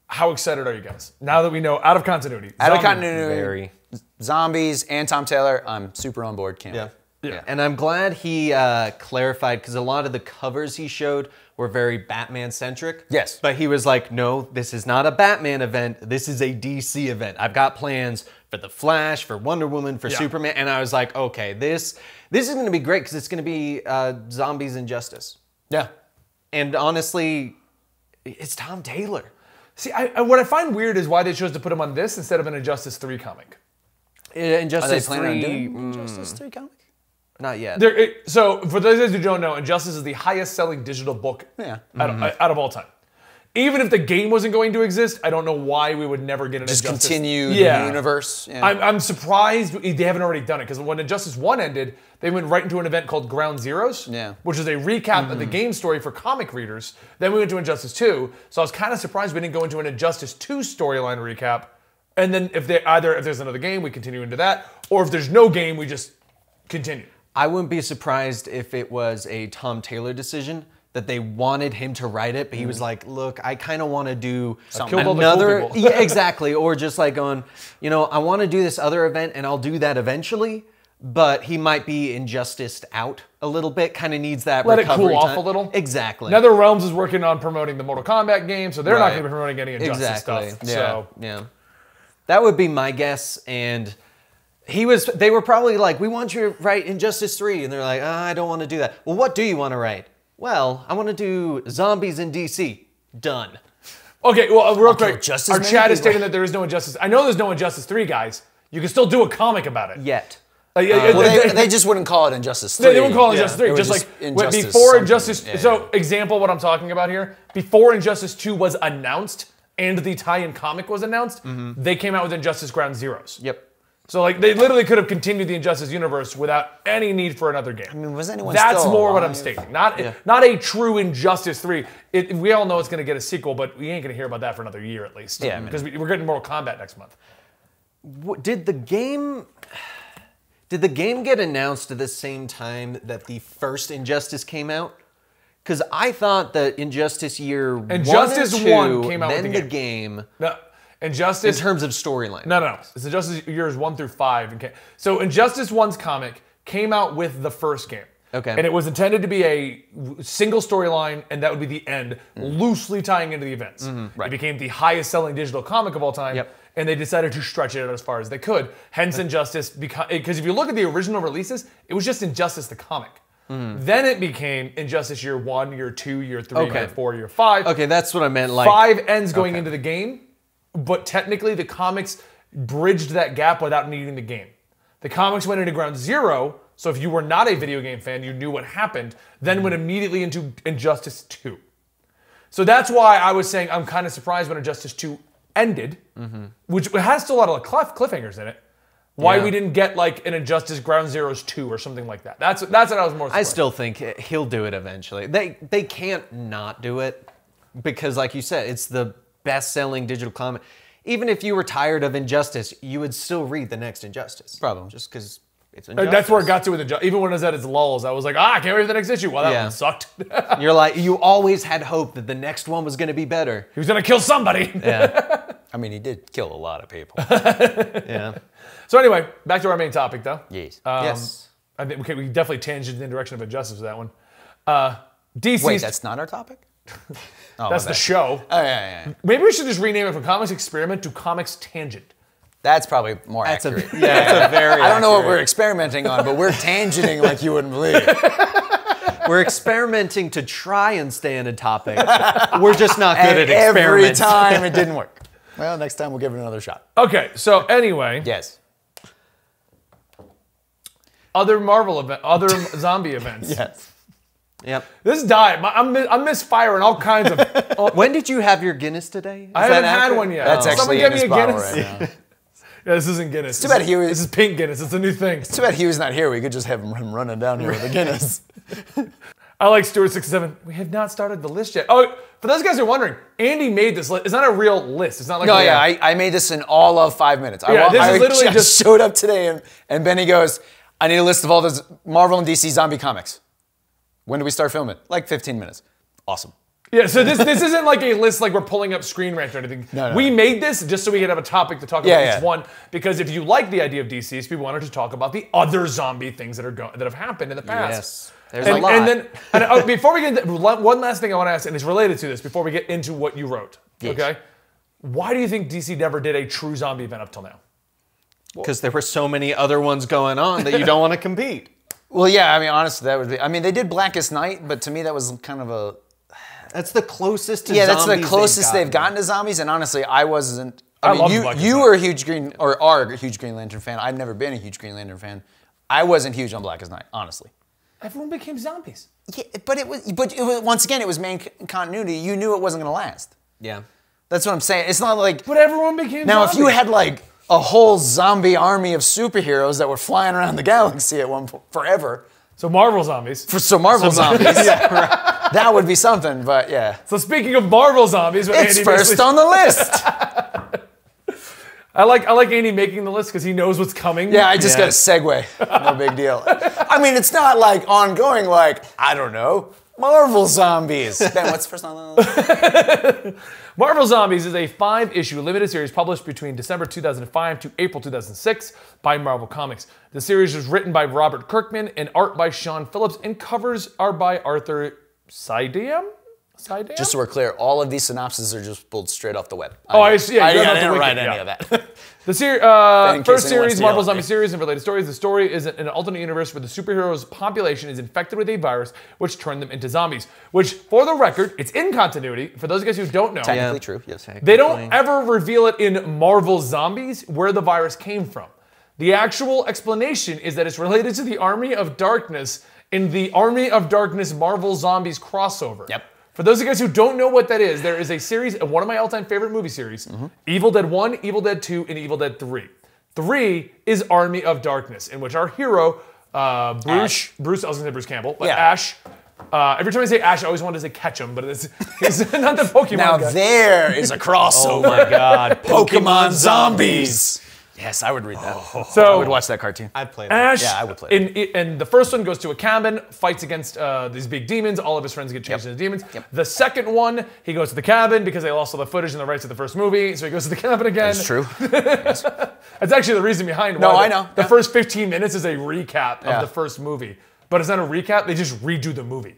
How excited are you guys? Now that we know out of continuity. Out of Zombie. continuity, Very. zombies and Tom Taylor, I'm super on board. Can't wait. Yeah. And I'm glad he clarified, because a lot of the covers he showed were very Batman-centric. Yes. But he was like, no, this is not a Batman event. This is a DC event. I've got plans for The Flash, for Wonder Woman, for Superman. And I was like, okay, this is going to be great, because it's going to be Zombies and Justice. Yeah. And honestly, it's Tom Taylor. See, what I find weird is why they chose to put him on this instead of an Injustice 3 comic. Injustice Are they planning 3, on doing Justice 3 comic? not yet. So, for those who don't know, Injustice is the highest selling digital book out of all time. Even if the game wasn't going to exist, I don't know why we would never get an Just Injustice. continue the universe. Yeah. I'm surprised they haven't already done it, because when Injustice 1 ended, they went right into an event called Ground Zeroes, which is a recap of the game story for comic readers. Then we went to Injustice 2, so I was kind of surprised we didn't go into an Injustice 2 storyline recap. And then if there's another game, we continue into that, or if there's no game, we just continue. I wouldn't be surprised if it was a Tom Taylor decision, that they wanted him to write it, but he was like, look, I kind of want to do Killed all the another... cool people. Yeah, exactly. Or just like going, I want to do this other event, and I'll do that eventually, but he might be Injusticed out a little bit, kind of needs that Let it recovery cool off time. a little. Exactly. NetherRealms is working on promoting the Mortal Kombat game, so they're not going to be promoting any Injustice stuff. Yeah. So. Yeah. That would be my guess, and... They were probably like, we want you to write Injustice 3. And they're like, I don't want to do that. Well, what do you want to write? Well, I want to do Zombies in DC. Done. Okay, well, real quick, just as our many chat is people. stating that there is no Injustice. I know there's no Injustice 3, guys. You can still do a comic about it. Yet. Well, they just wouldn't call it Injustice 3. They wouldn't call it Injustice 3. It Just was like Injustice before something. Injustice. Yeah. So, example, what I'm talking about here. Before Injustice 2 was announced and the tie-in comic was announced, they came out with Injustice Ground Zeroes. Yep. So, like, they literally could have continued the Injustice universe without any need for another game. I mean, was anyone That's still more what alive? I'm stating. Not a true Injustice 3. We all know it's going to get a sequel, but we ain't going to hear about that for another year at least. Yeah, because we're getting Mortal Kombat next month. Did the game get announced at the same time that the first Injustice came out? Because I thought that Injustice Year Injustice 1 and 2, 1 came out with then the the game, No, in Injustice. terms of storyline. No. It's Injustice years 1 through 5. So Injustice 1's comic came out with the first game. Okay. And it was intended to be a single storyline, and that would be the end, loosely tying into the events. It became the highest selling digital comic of all time. Yep. And they decided to stretch it out as far as they could. Hence Injustice, because if you look at the original releases, it was just Injustice the comic. Then it became Injustice Year 1, Year 2, Year 3, Okay. Year 4, Year 5. Okay, that's what I meant. Like 5 ends going into the game, but technically the comics bridged that gap without needing the game. The comics went into Ground Zero, so if you were not a video game fan, you knew what happened, then went immediately into Injustice 2. So that's why I was saying I'm kind of surprised when Injustice 2 ended, which has still a lot of cliffhangers in it. Why Yeah. we didn't get like an Injustice Ground Zeroes 2 or something like that. That's what I was more surprised. I still think he'll do it eventually. They can't not do it because, like you said, it's the best-selling digital comic. Even if you were tired of Injustice, you would still read the next Injustice. Probably. Just because it's Injustice. That's where it got to with even when it was at its lulls. I was like, I can't wait for the next issue. Well, that Yeah. one sucked. You're like, you always had hope that the next one was going to be better. He was gonna kill somebody. Yeah. I mean, he did kill a lot of people. Yeah. So anyway, back to our main topic though. Yes. Yes. I think we definitely tangented in the direction of Injustice with that one. DCeased. Wait, that's not our topic? Oh, That's my the bad. show. Oh, yeah. Maybe we should just rename it from Comics Experiment to Comics Tangent. That's probably more That's a, accurate. yeah, it's a very I don't know what accurate. we're experimenting on, but we're tangenting like you wouldn't believe. We're experimenting to try and stay in a topic. We're just not good And at every experiments. time it didn't work. Well, next time we'll give it another shot. Okay, so anyway, Yes. other other zombie events. Yes. Yep. This diet, I'm misfiring all kinds of. When did you have your Guinness today? Is I haven't that had accurate? one yet. That's Someone actually get in me his a bottle Guinness. right now. Yeah, this isn't Guinness. It's too bad This is pink Guinness. It's a new thing. Too bad Hugh's not here. We could just have him running down here with a Guinness. I like Stuart67. We have not started the list yet. Oh, for those guys who are wondering, Andy made this list. It's not a real list. It's not like No, yeah, I made this in all of 5 minutes. Yeah, this is literally I just- showed up today, and Benny goes, I need a list of all the Marvel and DC zombie comics. When do we start filming? Like 15 minutes. Awesome. Yeah, so this isn't like a list like we're pulling up Screen Rant or anything. No. We made this just so we could have a topic to talk about Yeah, each yeah. one. Because if you like the idea of DCs, people wanted to talk about the other zombie things that have happened in the past. Yes. There's a lot. And then before we get into one last thing I want to ask, and it's related to this before we get into what you wrote. Yes. Okay? Why do you think DC never did a true zombie event up till now? Because there were so many other ones going on that you don't want to compete. Well, yeah, I mean, honestly, that would be. I mean, they did Blackest Night, but to me, that was kind of a. That's the closest to Yeah, zombies that's the closest they've gotten to zombies, and honestly, I wasn't. I I mean, loved Blackest you Night. were a huge are a huge Green Lantern fan. I've never been a huge Green Lantern fan. I wasn't huge on Blackest Night, honestly. Everyone became zombies. Yeah, but it was once again, it was main continuity. You knew it wasn't going to last. Yeah. That's what I'm saying. It's not like But everyone became now zombies. if you had like a whole zombie army of superheroes that were flying around the galaxy at one point forever. So Marvel zombies. So Marvel zombies, that would be something. But yeah, So speaking of Marvel zombies, what it's Andy first basically- on the list. I like Andy making the list because he knows what's coming. Yeah, I just Yeah. got a segue. No big deal. I mean, it's not like ongoing. Like I don't know, Marvel zombies. Ben, what's first on the list? Marvel Zombies is a 5-issue limited series published between December 2005 to April 2006 by Marvel Comics. The series was written by Robert Kirkman and art by Sean Phillips, and covers are by Arthur Sidam? Just so we're clear, all of these synopses are just pulled straight off the web. Oh, I see. Yeah, I you don't have to didn't wiki write it, any yeah. of that. The In case first anyone wants series, to Marvel yell at Zombie me. series and related stories. The story is in an alternate universe where the superheroes' population is infected with a virus which turned them into zombies. Which, for the record, it's in continuity. For those guys who don't know, Technically true. Yes. they don't ever reveal it in Marvel Zombies where the virus came from. The actual explanation is that it's related to the Army of Darkness in the Army of Darkness Marvel Zombies crossover. Yep. For those of you guys who don't know what that is, there is a series, one of my all-time favorite movie series, Evil Dead 1, Evil Dead 2, and Evil Dead 3. 3 is Army of Darkness, in which our hero, I was going to say Bruce Campbell, but Yeah. Ash, every time I say Ash, I always wanted to say Ketchum, but it's not the Pokemon Now guy. there is a crossover. Oh my God. Pokemon zombies. Yes, I would read that. So I would watch that cartoon. I'd play that. Ash, Yeah, I would play it. and the first one goes to a cabin, fights against these big demons. All of his friends get changed into demons. The second one, he goes to the cabin because they lost all the footage and the rights to the first movie, so he goes to the cabin again. It's true. That's actually the reason behind No, why I know. the Yeah. first 15 minutes is a recap Yeah. of the first movie. But it's not a recap, they just redo the movie.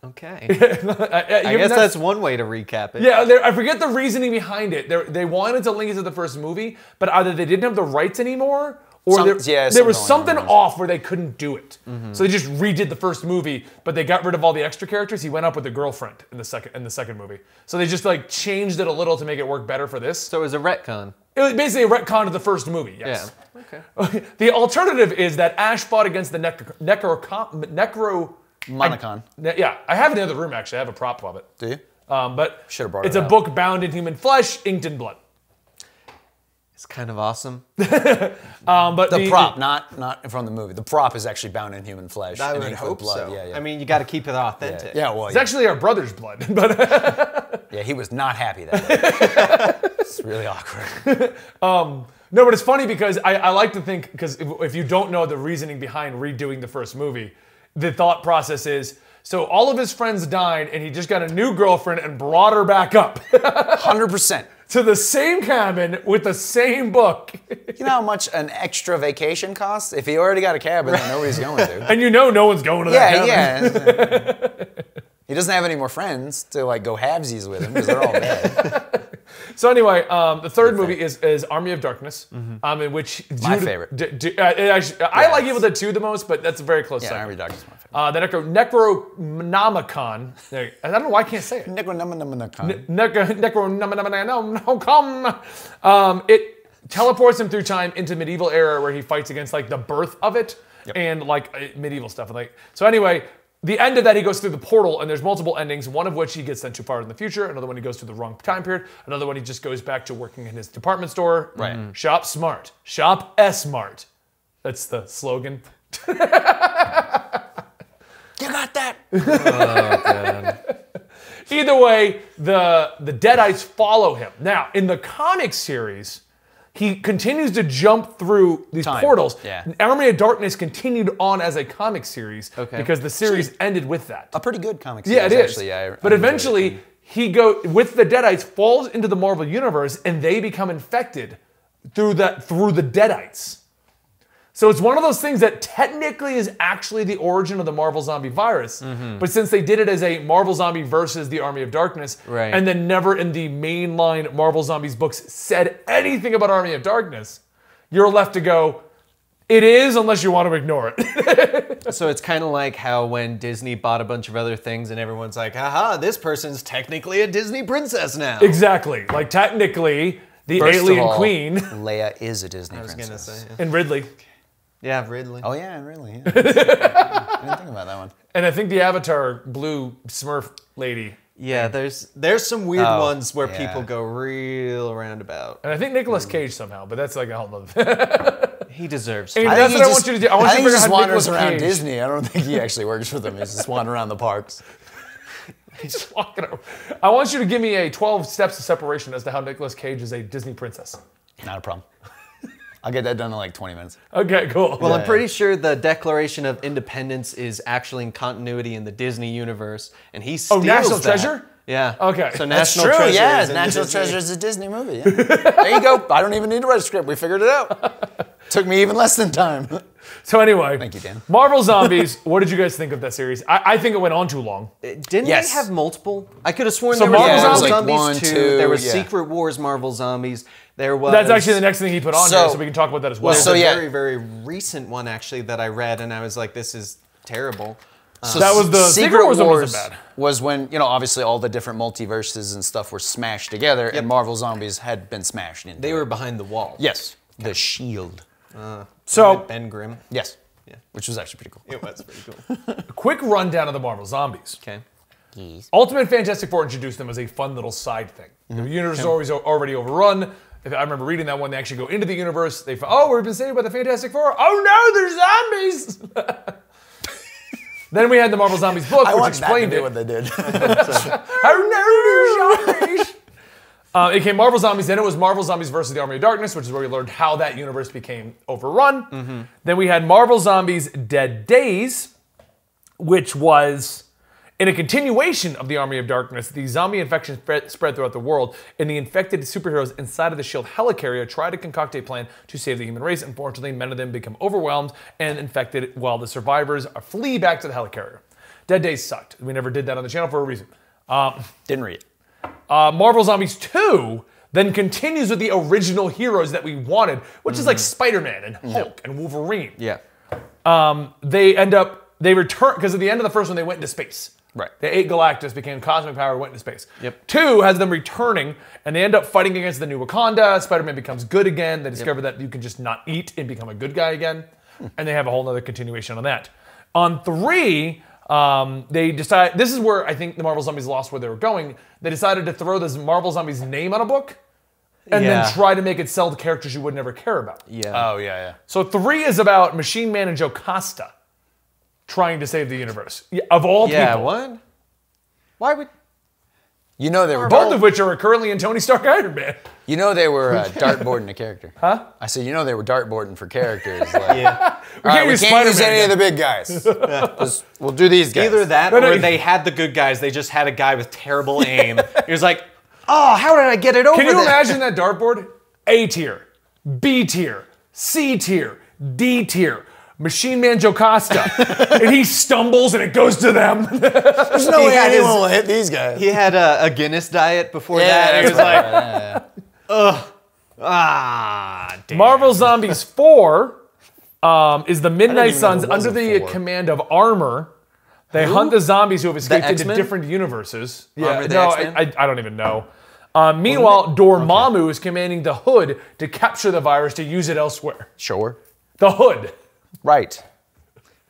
Okay. I I guess that's one way to recap it. Yeah, I forget the reasoning behind it. They wanted to link it to the first movie, but either they didn't have the rights anymore, or there was something something off where they couldn't do it. So they just redid the first movie, but they got rid of all the extra characters. He went up with a girlfriend in the second movie. So they just like changed it a little to make it work better for this. So it was a retcon. It was basically a retcon of the first movie. Yes. Yeah. Okay. The alternative is that Ash fought against the Monocon. Yeah, I have it in the other room actually. I have a prop of it. Do you? But Should've brought it's it a out. book bound in human flesh, inked in blood. It's kind of awesome. But The prop, not from the movie. The prop is actually bound in human flesh. I and would ink with hope blood. so. Yeah, yeah. I mean, you got to keep it authentic. yeah, well, it's actually our brother's blood. But yeah, he was not happy that day. It's really awkward. no, but it's funny because I like to think, because if you don't know the reasoning behind redoing the first movie, the thought process is, so all of his friends died and he just got a new girlfriend and brought her back up. 100%. To the same cabin with the same book. You know how much an extra vacation costs? If he already got a cabin that nobody's going to. And you know no one's going to that cabin. Yeah. He doesn't have any more friends to like go halvesies with him because they're all dead. So anyway, the third movie is Army of Darkness, in which My favorite. I like Evil Dead 2 the most, but that's a very close second. Army of Darkness is my favorite. The Necronomicon. I don't know why I can't say it. It teleports him through time into medieval era where he fights against like the birth of it and like medieval stuff. So anyway, the end of that, he goes through the portal, and there's multiple endings, one of which he gets sent too far in the future, another one he goes to the wrong time period, another one he just goes back to working in his department store. Right. Shop smart. Shop S-Mart. That's the slogan. You got that? Oh, God. Either way, the Deadites follow him. Now, in the comic series, he continues to jump through these portals. Yeah. Army of Darkness continued on as a comic series because the series ended with that. A pretty good comic series, Yeah, it is. actually. Yeah, but eventually, he with the Deadites, falls into the Marvel Universe, and they become infected through the Deadites. So it's one of those things that technically is actually the origin of the Marvel Zombie virus. But since they did it as a Marvel Zombie versus the Army of Darkness, and then never in the mainline Marvel Zombies books said anything about Army of Darkness, you're left to go, it is, unless you want to ignore it. So it's kind of like how when Disney bought a bunch of other things and everyone's like, aha, this person's technically a Disney princess now. Exactly. Like technically, the First alien of all, queen. Leia is a Disney I was princess. going to say. And Ridley. Yeah, Ridley. Oh, yeah, really. Yeah. I didn't think about that one. And I think the Avatar blue Smurf lady. Yeah, there's some weird ones where people go real roundabout. And I think Nicolas Cage somehow, but that's like a whole other. He deserves And to. that's what I want you to do. I want you to he figure out just how wanders Nicolas around Cage. Disney. I don't think he actually works for them. He's just wandering around the parks. He's just walking around. I want you to give me a 12 steps of separation as to how Nicolas Cage is a Disney princess. Not a problem. I'll get that done in like 20 minutes. Okay, cool. Well, I'm pretty sure the Declaration of Independence is actually in continuity in the Disney universe, and he steals National that. Treasure? Yeah. Okay. So That's National true, Treasure yeah. is in the National Disney- Treasure is a Disney movie. Yeah. There you go. I don't even need to write a script. We figured it out. Took me even less than time. So anyway, Thank you, Dan. Marvel Zombies. What did you guys think of that series? I think it went on too long. Didn't Yes. they have multiple? I could have sworn So there was Marvel Marvel Zombies- Zombies Like 1, 2. 2, There was yeah. Secret Wars Marvel Zombies. There was. That's actually the next thing he put on So- here, so we can talk about that as well. There's So, a yeah. very, very recent one actually that I read, and I was like, this is terrible. So That was the Secret Wars one wasn't bad. was when, obviously all the different multiverses and stuff were smashed together, and Marvel Zombies had been smashed into They it. were behind the wall. Yes. The Shield. So, Ben Grimm. Yes. Yeah. Which was actually pretty cool. It was pretty cool. quick rundown of the Marvel Zombies. Okay. Ultimate Fantastic Four introduced them as a fun little side thing. The universe is always already overrun. I remember reading that one. They actually go into the universe. We've been saved by the Fantastic Four. Oh no, there's zombies! Then we had the Marvel Zombies book, I which want that to explained do it. what they did. Oh no, there's zombies! It came Marvel Zombies. Then it was Marvel Zombies versus the Army of Darkness, which is where we learned how that universe became overrun. Then we had Marvel Zombies Dead Days, which was in a continuation of the Army of Darkness. The zombie infection spread throughout the world, and the infected superheroes inside of the SHIELD helicarrier try to concoct a plan to save the human race. Unfortunately, many of them become overwhelmed and infected while the survivors flee back to the helicarrier. Dead Days sucked. We never did that on the channel for a reason. Didn't read it. Marvel Zombies 2 then continues with the original heroes that we wanted, which is like Spider-Man and Hulk and Wolverine. Yeah. They return, because at the end of the first one, they went into space. Right. They ate Galactus, became cosmic power, went into space. Yep. 2 has them returning, and they end up fighting against the new Wakanda. Spider-Man becomes good again. They discover that you can just not eat and become a good guy again. And they have a whole other continuation on that. On 3, they decide, this is where I think the Marvel Zombies lost where they were going. They decided to throw this Marvel Zombies name on a book and Yeah. then try to make it sell to characters you would never care about. Yeah. Oh, yeah. So 3 is about Machine Man and Jocasta trying to save the universe. Yeah, of all Yeah, people. what? Why would... You know they were Both of which are currently in Tony Stark Iron Man. You know they were dartboarding a character. Huh? I said, you know they were dartboarding for characters. Like, Yeah. all right, we use can't use Spider-Man any of the big guys. We'll do these guys. Either that No, no, or they had the good guys. They just had a guy with terrible aim. He was like, oh, how did I get it over Can you there? imagine that dartboard? A tier, B tier, C tier, D tier. Machine Man Jocasta. And he stumbles and it goes to them. There's no He way had anyone his- will hit these guys. He had a Guinness diet before Yeah, that. He was that's like, damn. Marvel Zombies 4 is the Midnight even know Suns who was under in the 4. command of Armor. They hunt the zombies who have escaped into X-Men? different universes. Armor the no, X-Men? I don't even know. Meanwhile, Dormammu is commanding the Hood to capture the virus to use it elsewhere. Sure. The Hood. Right.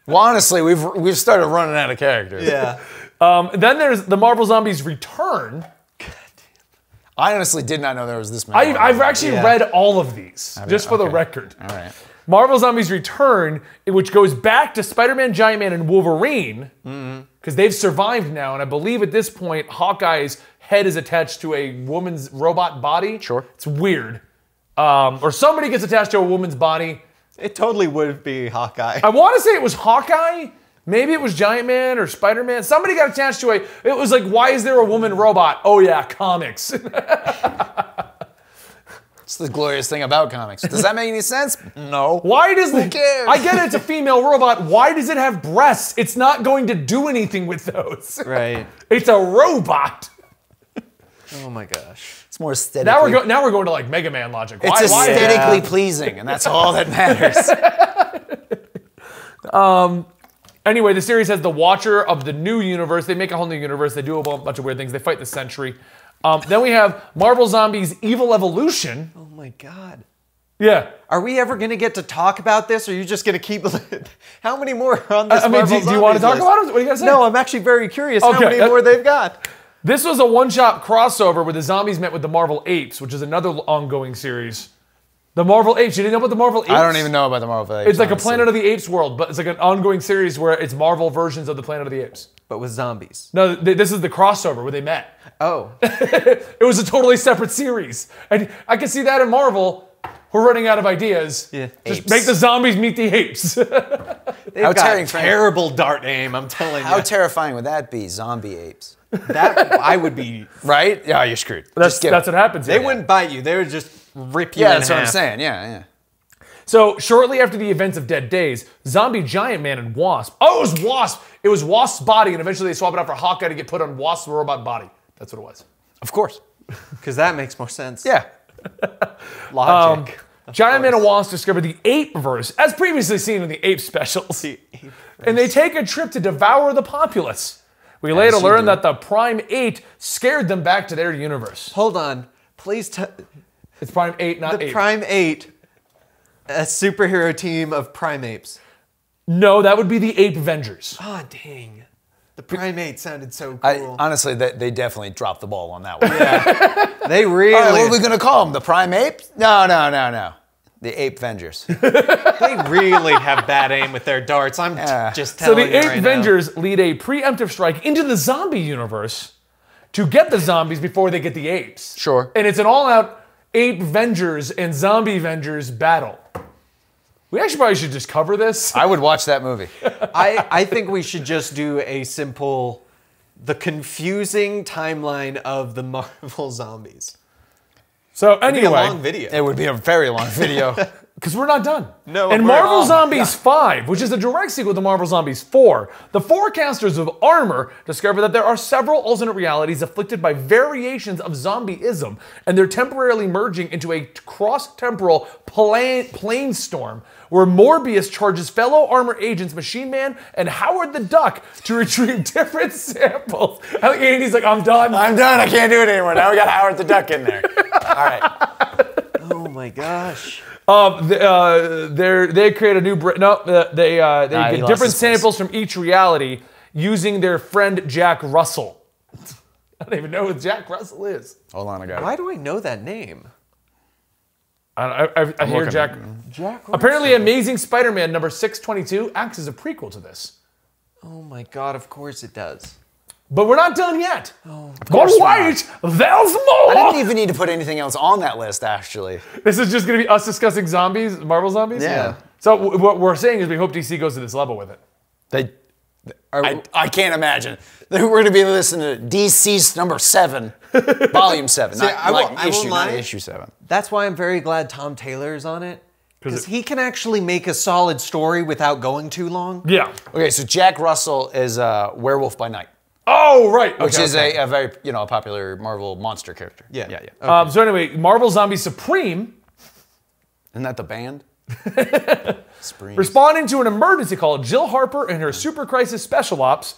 Well, honestly, we've started running out of characters. Yeah. Then there's the Marvel Zombies Return. I honestly did not know there was this many. I've actually Yeah. read all of these, just for the okay. record. All right. Marvel Zombies Return, which goes back to Spider-Man, Giant Man, and Wolverine, because they've survived now, and I believe at this point, Hawkeye's head is attached to a woman's robot body. Sure. It's weird. Or somebody gets attached to a woman's body. It totally would be Hawkeye. I want to say it was Hawkeye. Maybe it was Giant Man or Spider-Man. Somebody got attached to it was like, why is there a woman robot? Oh yeah, comics. It's the glorious thing about comics. Does that make any sense? No. Why does Who cares? I get it, it's a female robot. Why does it have breasts? It's not going to do anything with those. Right. It's a robot. Oh my gosh. It's more aesthetically. Now we're going to like Mega Man logic. It's Why aesthetically pleasing, and that's all that matters. Anyway, the series has the Watcher of the new universe. They make a whole new universe. They do a bunch of weird things. They fight the Sentry. Then we have Marvel Zombies Evil Evolution. Oh my god. Yeah. Are we ever going to get to talk about this, or are you just going to keep... How many more are on this I mean, Marvel do you want to talk Zombies about list? it? What do you guys say? No, I'm actually very curious how Okay, many more they've got. This was a one-shot crossover where the zombies met with the Marvel Apes, which is another ongoing series. The Marvel Apes. You didn't know about the Marvel Apes? I don't even know about the Marvel Apes. It's like a honestly. Planet of the Apes world, but it's like an ongoing series where it's Marvel versions of the Planet of the Apes. But with zombies. No, this is the crossover where they met. Oh. It was a totally separate series. And I can see that in Marvel. We're running out of ideas. Yeah. Just Apes. make the zombies meet the apes. They've How got terrifying. terrible dart aim, I'm telling How you. terrifying would that be? Zombie apes. That I would be... Right? Yeah, you're screwed. That's what happens. They here. wouldn't bite you. They would just rip you Yeah, in that's what I'm half. saying. Yeah. So shortly after the events of Dead Days, Zombie Giant Man and Wasp. Oh, it was Wasp. It was Wasp's body, and eventually they swap it out for Hawkeye to get put on Wasp's robot body. That's what it was. Of course. Because that makes more sense. Yeah. Logic. Giant Man and Wasp discover the Ape-verse, as previously seen in the Ape specials. And they take a trip to devour the populace. We later you learn do. that the Prime 8 scared them back to their universe. Hold on. Please It's Prime 8, not the 8. Prime 8, a superhero team of primates. No, that would be the Ape Avengers. Oh, dang. The Prime 8 sounded so cool. Honestly, they definitely dropped the ball on that one. They really, All right, what are we going to call them? The Prime Ape? No. The Ape Avengers. they really have bad aim with their darts. I'm just So telling the you Ape right now. Avengers lead a preemptive strike into the zombie universe to get the zombies before they get the apes. Sure. And it's an all-out Ape Avengers and Zombie Avengers battle. We actually probably should just cover this. I would watch that movie. I think we should just do a simple, the confusing timeline of the Marvel zombies. So It'd be a long anyway, video. It would be a very long video. because we're not done. No, And we're Marvel not. Zombies 5, which is a direct sequel to Marvel Zombies 4, the forecasters of Armor discover that there are several alternate realities afflicted by variations of zombieism, and they're temporarily merging into a cross-temporal plane storm where Morbius charges fellow Armor agents Machine Man and Howard the Duck to retrieve different samples. And Andy's like, I'm done. I'm done. I can't do it anymore. Now we got Howard the Duck in there. All right. Oh my gosh. They create a new... they he get lost different his place. samples from each reality using their friend Jack Russell. I don't even know who Jack Russell is. Hold on, I got it. Why do I know that name? I hear Jack. Apparently, Amazing Spider-Man number 622 acts as a prequel to this. Oh my God! Of course it does. But we're not done yet. Of But course wait, there's more. I didn't even need to put anything else on that list, actually. This is just going to be us discussing zombies, Marvel zombies? Yeah. So what we're saying is we hope DC goes to this level with it. I can't imagine. We're going to be listening to DCeased number 7, volume 7, I not won't lie. issue 7. That's why I'm very glad Tom Taylor is on it. Because he can actually make a solid story without going too long. Yeah. Okay, so Jack Russell is Werewolf by Night. Oh, right. Which is a very, a popular Marvel monster character. Yeah. Okay. So anyway, Marvel Zombie Supreme. Isn't that the band? Responding to an emergency call, Jill Harper and her Super Crisis Special Ops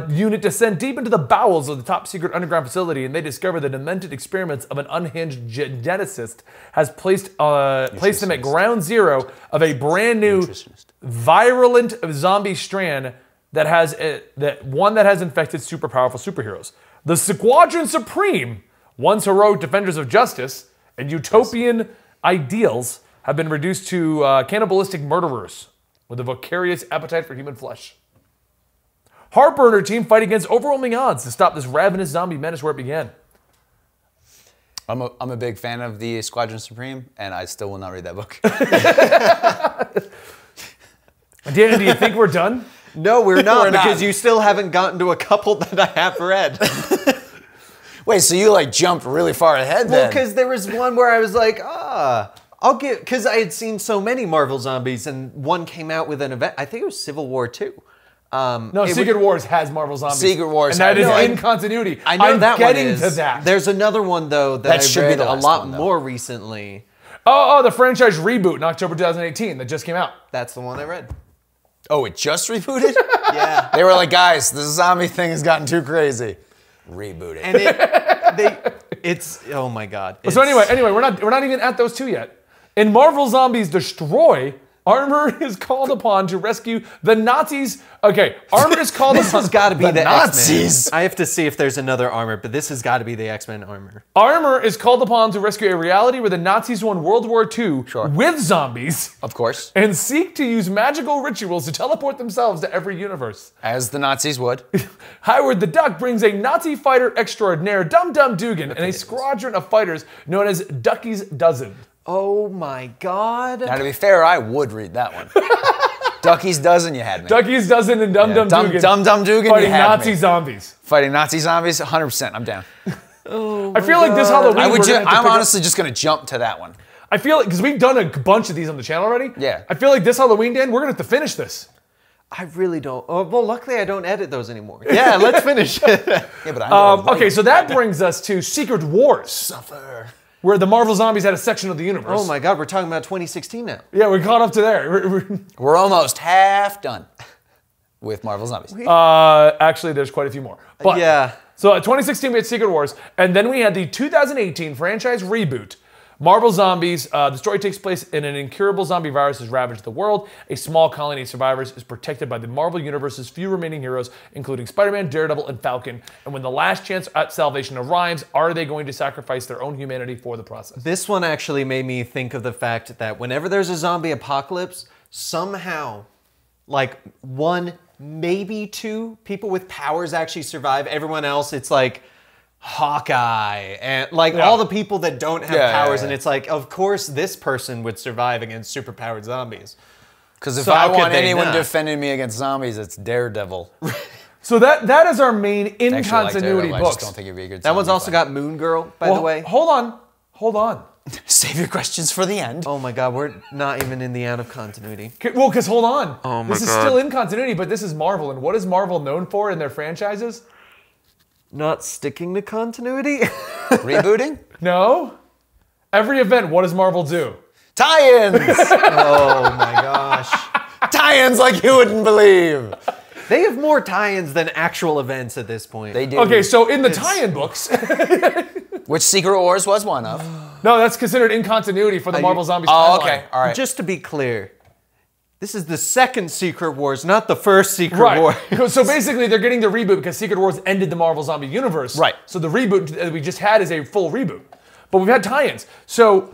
unit descend deep into the bowels of the top secret underground facility, and they discover the demented experiments of an unhinged geneticist has placed them at ground zero of a brand new virulent zombie strand that has infected super powerful superheroes. The Squadron Supreme, once heroic defenders of justice and utopian ideals, have been reduced to cannibalistic murderers with a vicarious appetite for human flesh. Harper and her team fight against overwhelming odds to stop this ravenous zombie menace where it began. I'm a big fan of the Squadron Supreme, and I still will not read that book. Dan, do you think we're done? No, we're not, We're because not. you still haven't gotten to a couple that I have read. Wait, so you jumped really far ahead then? Well, because there was one where I was like, I'll get, because I had seen so many Marvel zombies, and one came out with an event. I think it was Civil War 2. No, Secret Wars has Marvel Zombies. Secret Wars and that has- is in continuity. I know I'm that getting one is. to that. There's another one, though, that should I be read the a last lot one, though. more recently. Oh, the franchise reboot in October 2018 that just came out. That's the one I read. Oh, it just rebooted? Yeah. They were like, guys, the zombie thing has gotten too crazy. Reboot it. And it's oh my God. So anyway, we're not even at those two yet. In Marvel Zombies Destroy, Armor is called upon to rescue the Nazis. Okay, Armor is called This upon. has got to be the Nazis. X-Men. I have to see if there's another Armor, but this has got to be the X-Men Armor. Armor is called upon to rescue a reality where the Nazis won World War II with zombies Of course. and seek to use magical rituals to teleport themselves to every universe. As the Nazis would. Howard the Duck brings a Nazi fighter extraordinaire, Dum Dum Dugan, and a squadron of fighters known as Ducky's Dozen. Oh my God. Now, to be fair, I would read that one. Ducky's Dozen, you had me. Ducky's Dozen and Dum Dum Dugan Dum Dum Dugan, fighting you had Nazi me. zombies. Fighting Nazi zombies, 100%. I'm down. I feel like this Halloween I'm honestly just going to jump to that one. I feel like, because we've done a bunch of these on the channel already. Yeah. I feel like this Halloween, Dan, we're going to have to finish this. I really don't. Oh, well, luckily I don't edit those anymore. Yeah, let's finish it. Yeah, but I'm gonna like Okay, so that brings us to Secret Wars, suffer. where the Marvel Zombies had a section of the universe. Oh my God, we're talking about 2016 now. Yeah, we caught up to there. We're almost half done with Marvel Zombies. Actually, there's quite a few more. But, Yeah. So 2016, we had Secret Wars, and then we had the 2018 franchise reboot, Marvel Zombies. The story takes place in an incurable zombie virus has ravaged the world. A small colony of survivors is protected by the Marvel Universe's few remaining heroes, including Spider-Man, Daredevil, and Falcon. And when the last chance at salvation arrives, are they going to sacrifice their own humanity for the process? This one actually made me think of the fact that whenever there's a zombie apocalypse, somehow, like one, maybe two people with powers actually survive. Everyone else, it's like Hawkeye and all the people that don't have powers, and it's like, of course this person would survive against superpowered zombies. Because if So I how could want they anyone not? defending me against zombies, it's Daredevil. So that is our main in Actually, I like continuity Daredevil. I books. just don't think it'd be a good That one's zombie also fight. got Moon Girl, by the way. Hold on. Save your questions for the end. Oh my God, we're not even in the out of continuity. Well, because hold on. Oh my this is God. still in continuity, but this is Marvel. And what is Marvel known for in their franchises? Not sticking to continuity? Rebooting? No. Every event, what does Marvel do? Tie-ins! Oh my gosh. Tie-ins like you wouldn't believe. They have more tie-ins than actual events at this point. They do. Okay, so in the tie-in books, Which Secret Wars was one of. no, that's considered in continuity for the Marvel Zombies Oh, timeline. okay. All right. Just to be clear, this is the second Secret Wars, not the first Secret Right. War. So basically, they're getting the reboot because Secret Wars ended the Marvel Zombie universe. Right. So the reboot that we just had is a full reboot. But we've had tie-ins. So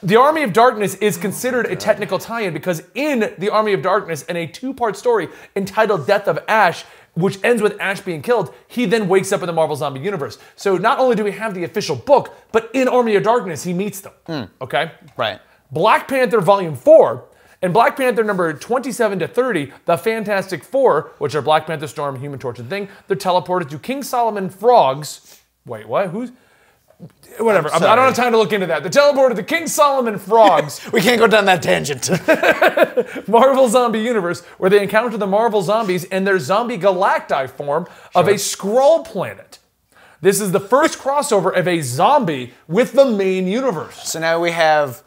the Army of Darkness is considered a technical tie-in because in the Army of Darkness, in a 2-part story entitled Death of Ash, which ends with Ash being killed, he then wakes up in the Marvel Zombie universe. So not only do we have the official book, but in Army of Darkness, he meets them. Okay? Right. Black Panther Volume 4, and Black Panther number 27 to 30, the Fantastic Four, which are Black Panther, Storm, Human Torch, and Thing, they're teleported to King Solomon Frogs. Wait, what? Who's? Whatever. I don't have time to look into that. They're teleported to King Solomon Frogs. We can't go down that tangent. Marvel Zombie Universe, where they encounter the Marvel Zombies in their zombie galacti form of a Skrull planet. This is the first crossover of a zombie with the main universe. So now we have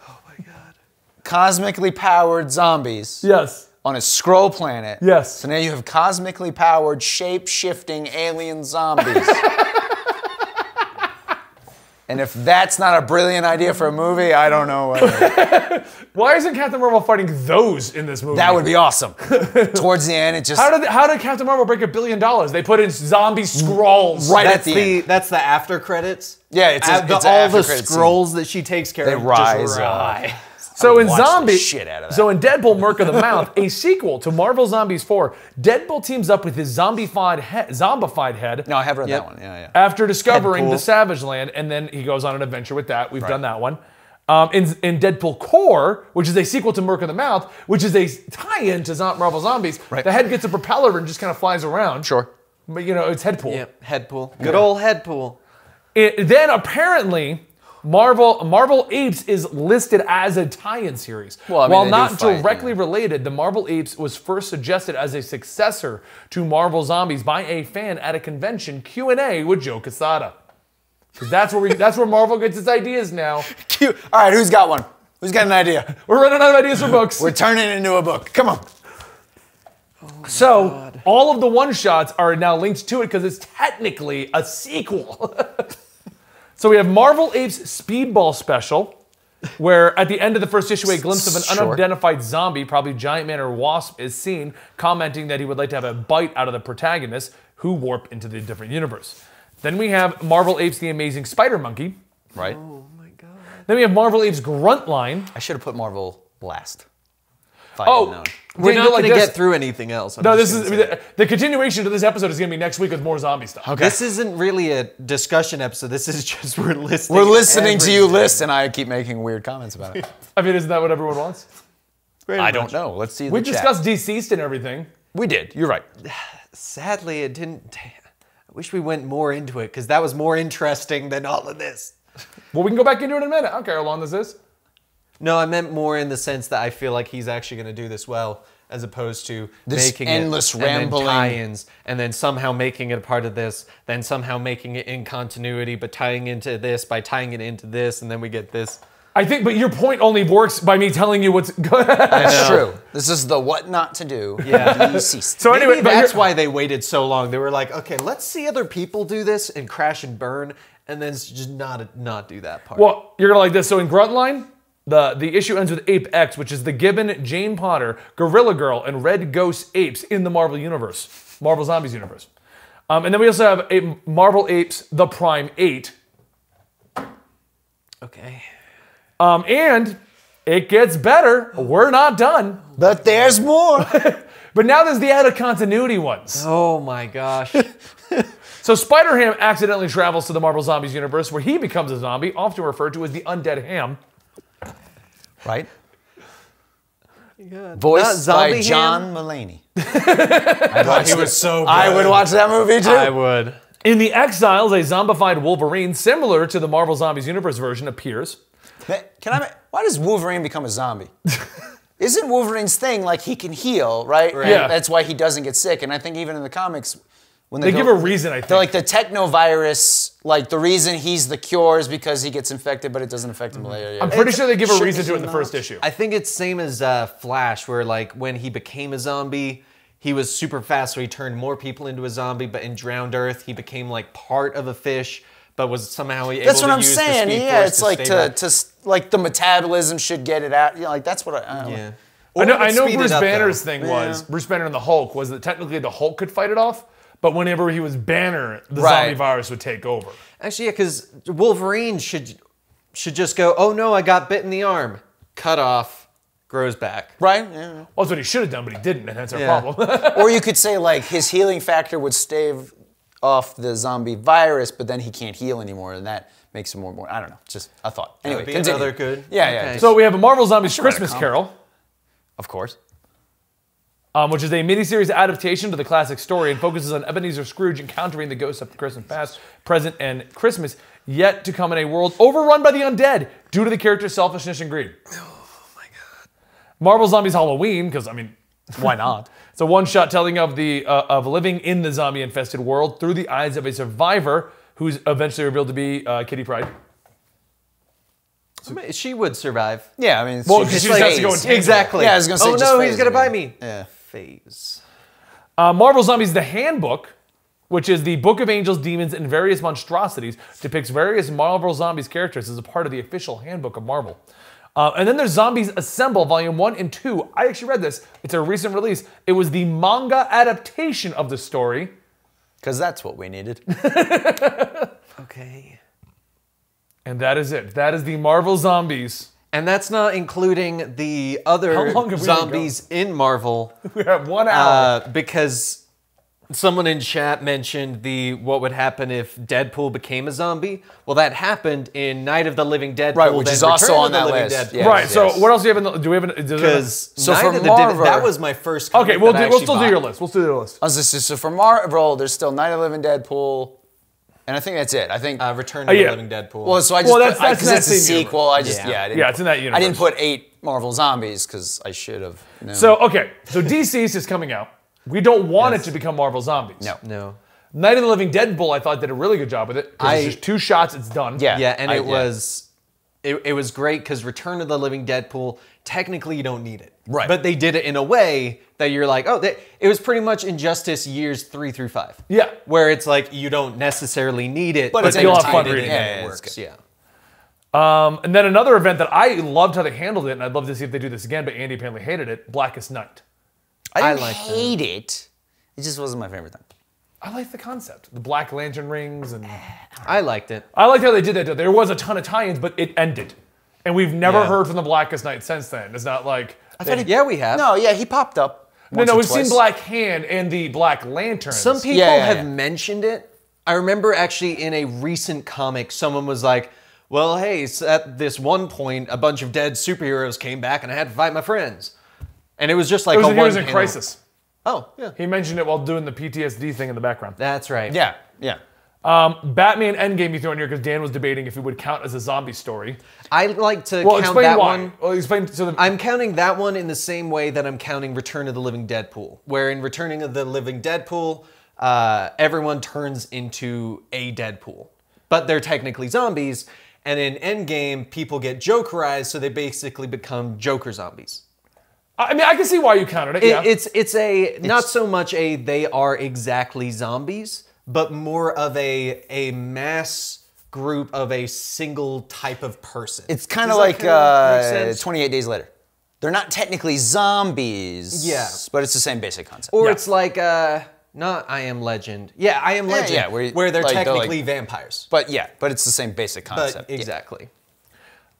cosmically powered zombies. Yes. On a Skrull planet. Yes. So now you have cosmically powered, shape-shifting alien zombies. And if that's not a brilliant idea for a movie, I don't know what. Why isn't Captain Marvel fighting those in this movie? That would be awesome. Towards the end, it just... How did Captain Marvel break $1 billion? They put in zombie Skrulls. Right That's at the end. That's the after credits. Yeah, it's all the after-credit scrolls that she takes care They of rise just rise. So in watch the Zombie, shit out of that. so in Deadpool Merc of the Mouth, a sequel to Marvel Zombies 4, Deadpool teams up with his zombified head No, I have read that one. Yeah. after discovering Deadpool. the Savage Land, and then he goes on an adventure with that. We've done that one. In Deadpool Core, which is a sequel to Merc of the Mouth, which is a tie-in to Marvel Zombies, the head gets a propeller and just kind of flies around. Sure. But you know, it's Headpool. Yep, Headpool. Good old Headpool. Then apparently, Marvel Apes is listed as a tie-in series. Well, I mean, While they not do fight, directly related, the Marvel Apes was first suggested as a successor to Marvel Zombies by a fan at a convention Q&A with Joe Quesada. Because that's where Marvel gets its ideas now. Cute. All right, who's got one? Who's got an idea? We're running out of ideas for books. We're turning it into a book. Come on. So all of the one-shots are now linked to it because it's technically a sequel. So we have Marvel Apes Speedball Special, where at the end of the first issue, a glimpse of an unidentified zombie, probably Giant Man or Wasp, is seen, commenting that he would like to have a bite out of the protagonist, who warp into the different universe. Then we have Marvel Apes The Amazing Spider Monkey. Right. Oh my god. Then we have Marvel Apes Gruntline. I should have put Marvel last. We're Didn't not go going to this. get through anything else. No, this is the continuation to this episode is going to be next week with more zombie stuff. Okay. This isn't really a discussion episode. This is just we're listening. We're listening to you list, and I keep making weird comments about it. I mean, isn't that what everyone wants? I don't know. Let's see. We discussed DCeased and everything. We did. You're right. Sadly, it didn't. I wish we went more into it because that was more interesting than all of this. Well, we can go back into it in a minute. I don't care how long this is. No, I meant more in the sense that I feel like he's actually going to do this well, as opposed to This making endless it and rambling. then tie-ins, and then somehow making it a part of this, then somehow making it in continuity, but tying into this by tying it into this, and then we get this. I think, but your point only works by me telling you what's going on. That's true. This is the what not to do. Yeah. DCeased. So anyway, Maybe but that's you're- why they waited so long. They were like, okay, let's see other people do this and crash and burn, and then just not do that part. Well, you're going to like this. So in Gruntline, the issue ends with Ape X, which is the Gibbon, Jane Potter, Gorilla Girl, and Red Ghost apes in the Marvel Universe. Marvel Zombies universe. And then we also have Marvel Apes, the Prime 8. Okay. And it gets better. We're not done. But there's more. But now there's the added continuity ones. Oh my gosh. So Spider-Ham accidentally travels to the Marvel Zombies universe where he becomes a zombie, often referred to as the Undead Ham. Right? Not Voiced Zombie by Ham? John Mulaney. He was so good. I would watch that movie too. I would. In The Exiles, a zombified Wolverine, similar to the Marvel Zombies universe version, appears. Why does Wolverine become a zombie? Isn't Wolverine's thing like he can heal, right? Right. Yeah. And that's why he doesn't get sick. And I think even in the comics, when They give a reason, I think. They're like the technovirus, like the reason he's the cure is because he gets infected, but it doesn't affect him malaria. I'm pretty sure they give a should reason to he it in the not? first issue. I think it's same as Flash, where like when he became a zombie, he was super fast, so he turned more people into a zombie. But in Drowned Earth, he became like part of a fish, but was somehow able That's to what I'm use the saying. Speed Yeah, Force it's to like stay back. to like the metabolism should get it out. You know, like that's what I. Yeah. I know Speed it Bruce up, Banner's though. thing was, Bruce Banner and the Hulk, was that technically the Hulk could fight it off, but whenever he was Banner, the Right. zombie virus would take over. Actually, yeah, because Wolverine should should just go, oh no, I got bit in the arm. Cut off, grows back. Right? Yeah. Well, that's what he should have done, but he didn't, and that's our Yeah. problem. Or you could say, like, his healing factor would stave off the zombie virus, but then he can't heal anymore, and that makes him more. I don't know. Just a thought. Anyway, Would be continue. another good. Yeah, Okay. yeah. So we have a Marvel Zombies write a Christmas comic. Carol, Of course. which is a miniseries adaptation to the classic story and focuses on Ebenezer Scrooge encountering the ghosts of the Christmas past, present, and Christmas yet to come in a world overrun by the undead due to the character's selfishness and greed. Oh my god. Marvel Zombies Halloween, because I mean, why not? It's a one-shot telling of the of living in the zombie-infested world through the eyes of a survivor who's eventually revealed to be Kitty Pryde. I mean, she would survive. Yeah, I mean, Well, it's because she just just has to go phase. and Exactly. Yeah, I was gonna say oh just no, phase he's gonna it, bite man. me. Yeah. Phase. Marvel Zombies The Handbook, which is the Book of Angels, Demons, and Various Monstrosities, depicts various Marvel Zombies characters as a part of the official handbook of Marvel. And then there's Zombies Assemble, Volume 1 and 2. I actually read this. It's a recent release. It was the manga adaptation of the story. Because that's what we needed. Okay. And that is it. That is the Marvel Zombies. And that's not including the How other long have we been zombies in Marvel. We're at 1 hour. Because someone in chat mentioned what would happen if Deadpool became a zombie. Well, that happened in Night of the Living Deadpool. Right, which then is also Return on of the that Living list. Deadpool. Yeah. Right, yes. so what else do we have in the... Do we have an... Because So Night for of the Living Marvel- that was my first comic Okay, we'll that I still actually do your bought. list. We'll still do your list. So for Marvel, there's still Night of the Living Deadpool, and I think that's it. I think. Return of yeah. the Living Deadpool. well, so I just Well, that's because in that it's a same sequel. I just Yeah. I didn't Yeah, it's in that I didn't universe. put 8 Marvel zombies because I should have. known. So, okay. So DCeased is coming out. We don't want it to become Marvel Zombies. No. no. Night of the Living Deadpool, I thought did a really good job with it. 'Cause it's just 2 shots, it's done. Yeah. Yeah, and I- it yeah. was it was great because Return of the Living Deadpool, technically you don't need it. Right. But they did it in a way that you're like, oh, it was pretty much Injustice years 3 through 5. Yeah. Where it's like you don't necessarily need it, But it's you'll have fun entertaining. reading it it. and Yeah, it it's works. good. Yeah. And then another event that I loved how they handled it, and I'd love to see if they do this again, but Andy apparently hated it, Blackest Night. I didn't liked it. hate it. It just wasn't my favorite thing. I like the concept. The Black Lantern rings, and I liked it. I liked how they did that. Though. There was a ton of tie-ins, but it ended. And we've never Yeah. heard from the Blackest Night since then. It's not like... Yeah, we have. No, yeah, he popped up. once No, or we've twice. seen Black Hand and the Black Lantern. Some people Yeah. have mentioned it. I remember actually in a recent comic, someone was like, well, hey, so at this one point, a bunch of dead superheroes came back and I had to fight my friends. And it was just like It was a when he was in one-panel- Crisis. Oh, yeah. He mentioned it while doing the PTSD thing in the background. That's right. Yeah, yeah. Batman Endgame you throw in here because Dan was debating if it would count as a zombie story. I like to Well, count explain that why. one. Well, explain. So the, I'm counting that one in the same way that I'm counting Return of the Living Deadpool, where in Returning of the Living Deadpool, everyone turns into a Deadpool, but they're technically zombies. And in Endgame, people get Jokerized, so they basically become Joker zombies. I mean, I can see why you counted it. Yeah. It's not so much a they are exactly zombies, but more of a mass group of a single type of person. It's kind Does of that like kinda make sense? 28 Days Later. They're not technically zombies. Yeah. But it's the same basic concept. Or Yeah. it's like not I Am Legend. Yeah, I Am Legend. yeah, where they're like, they're technically like- vampires. But it's the same basic concept. But exactly.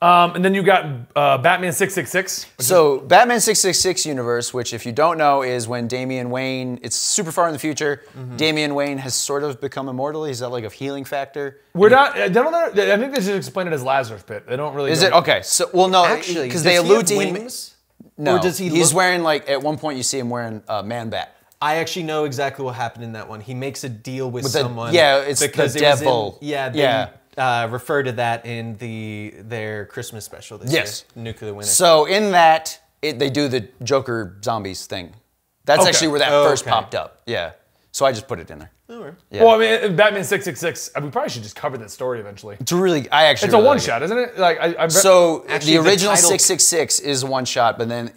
And then you got Batman 666. So Batman 666 universe, which if you don't know is when Damian Wayne, it's super far in the future, Damian Wayne has sort of become immortal. He's got like a healing factor. We're not. I think they just explain it as Lazarus Pit. They don't really. Is it? Okay. So, well, no, Actually, because does they he allude have to him. wings? No, Or does he he's look- wearing like, at one point you see him wearing a Man Bat. I actually know exactly what happened in that one. He makes a deal with the- someone. yeah, it's the it was in- devil. they refer to that in their Christmas special this Yes. year, Nuclear Winter. So in that, they do the Joker zombies thing. That's Okay. actually where that Oh, first okay. popped up. Yeah. So I just put it in there. Well, I mean, Batman 666. We probably should just cover that story eventually. It's really, I actually It's a really one like it. shot, isn't it? Like I'm So Actually, the the original title- 666 is one shot, but then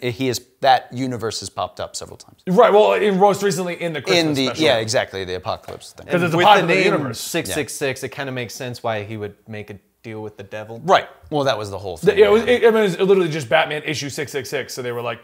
that universe has popped up several times. right. Well, in most recently in the Christmas In the special. yeah, exactly, the apocalypse thing. Because it's a with part the of the name universe. 666, it kind of makes sense why he would make a deal with the devil. Right. Well, that was the whole thing. Yeah, it was literally just Batman issue 666. So they were like,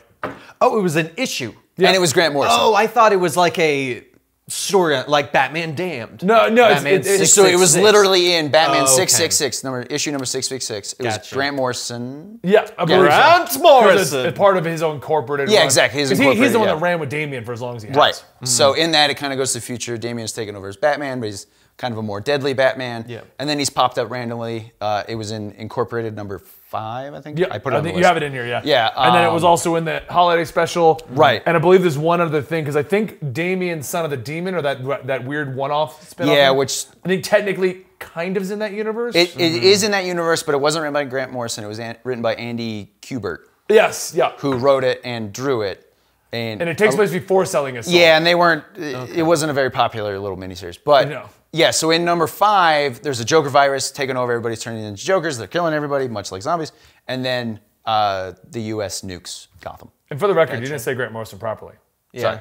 Oh, it was an issue. And it was Grant Morrison. Oh, I thought it was like a story, like Batman Damned. No, Batman So it was 666. literally in Batman Oh, okay. 666, issue number 666. It was Gotcha. Grant Morrison. Yeah, I believe Grant so. Morrison. It's part of his own corporate. Yeah, exactly. His 'Cause he's the incorporated, one yeah. that ran with Damian for as long as he has. Right. So in that, it kind of goes to the future. Damian's taken over as Batman, but he's kind of a more deadly Batman. Yeah. And then he's popped up randomly. It was in Incorporated number 5, I think. Yeah, I put it on the think list. you have it in here, yeah. Yeah, And then it was also in the holiday special. Right. And I believe there's one other thing, because I think Damien, Son of the Demon, or that weird one-off spin-off. Yeah, thing, which- I think technically kind of is in that universe. It is in that universe, but it wasn't written by Grant Morrison. It was written by Andy Kubert, Yes, yeah. who wrote it and drew it. And And it takes place before Selling His Soul. Yeah, and they weren't. It wasn't a very popular little miniseries, but No. yeah. So in number 5, there's a Joker virus taking over. Everybody's turning into Jokers. They're killing everybody, much like zombies. And then the U.S. nukes Gotham. And for the record, you didn't say Grant Morrison properly. Yeah. Sorry.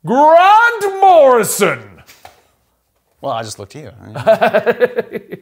Grant Morrison! Well, I just looked to you.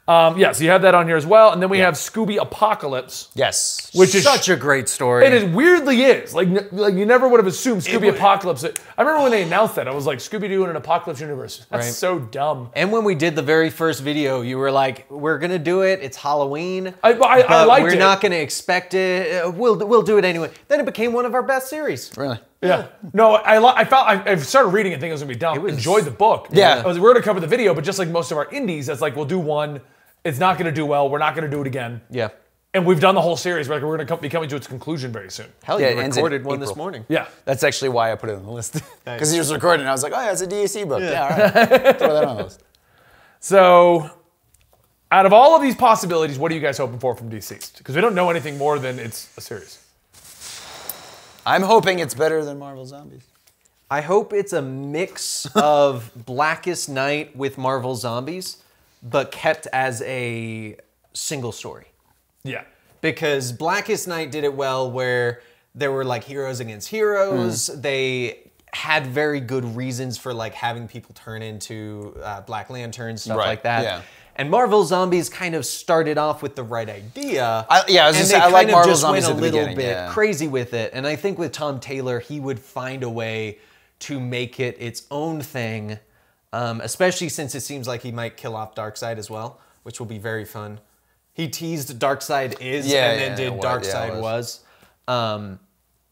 Yeah, so you have that on here as well. And then we have Scooby Apocalypse. Yes. Which is Such a great story. It weirdly is. Like you never would have assumed Scooby Apocalypse. I remember when they announced that, I was like, Scooby-Doo in an apocalypse universe. That's Right. so dumb. And when we did the very first video, you were like, "We're gonna do it. It's Halloween. I but liked we're it. not gonna expect it. We'll do it anyway." Then it became one of our best series. Really? Yeah. No, I started reading it thinking it was going to be dumb. Enjoyed the book. Yeah. We're going to cover the video, but just like most of our indies, it's like, we'll do one. It's not going to do well. We're not going to do it again. Yeah. And we've done the whole series. We're going to be coming to its conclusion very soon. Hell, Yeah, you it ends in recorded one this April. morning. Yeah. That's actually why I put it on the list. Because he was recording, and I was like, oh yeah, it's a DAC book. Yeah, all right. Throw that on the list. So, out of all of these possibilities, what are you guys hoping for from DCeased? Because we don't know anything more than it's a series. I'm hoping it's better than Marvel Zombies. I hope it's a mix of Blackest Night with Marvel Zombies, but kept as a single story. Yeah. Because Blackest Night did it well where there were like heroes against heroes. They had very good reasons for like having people turn into Black Lanterns, stuff Right, like that. yeah. And Marvel Zombies kind of started off with the right idea. I was gonna and say, they I like kind of Marvel just Zombies went at a the little beginning, bit yeah. crazy with it. And I think with Tom Taylor, he would find a way to make it its own thing, especially since it seems like he might kill off Darkseid as well, which will be very fun. He teased Darkseid is Yeah, and then yeah, did it Darkseid was. was.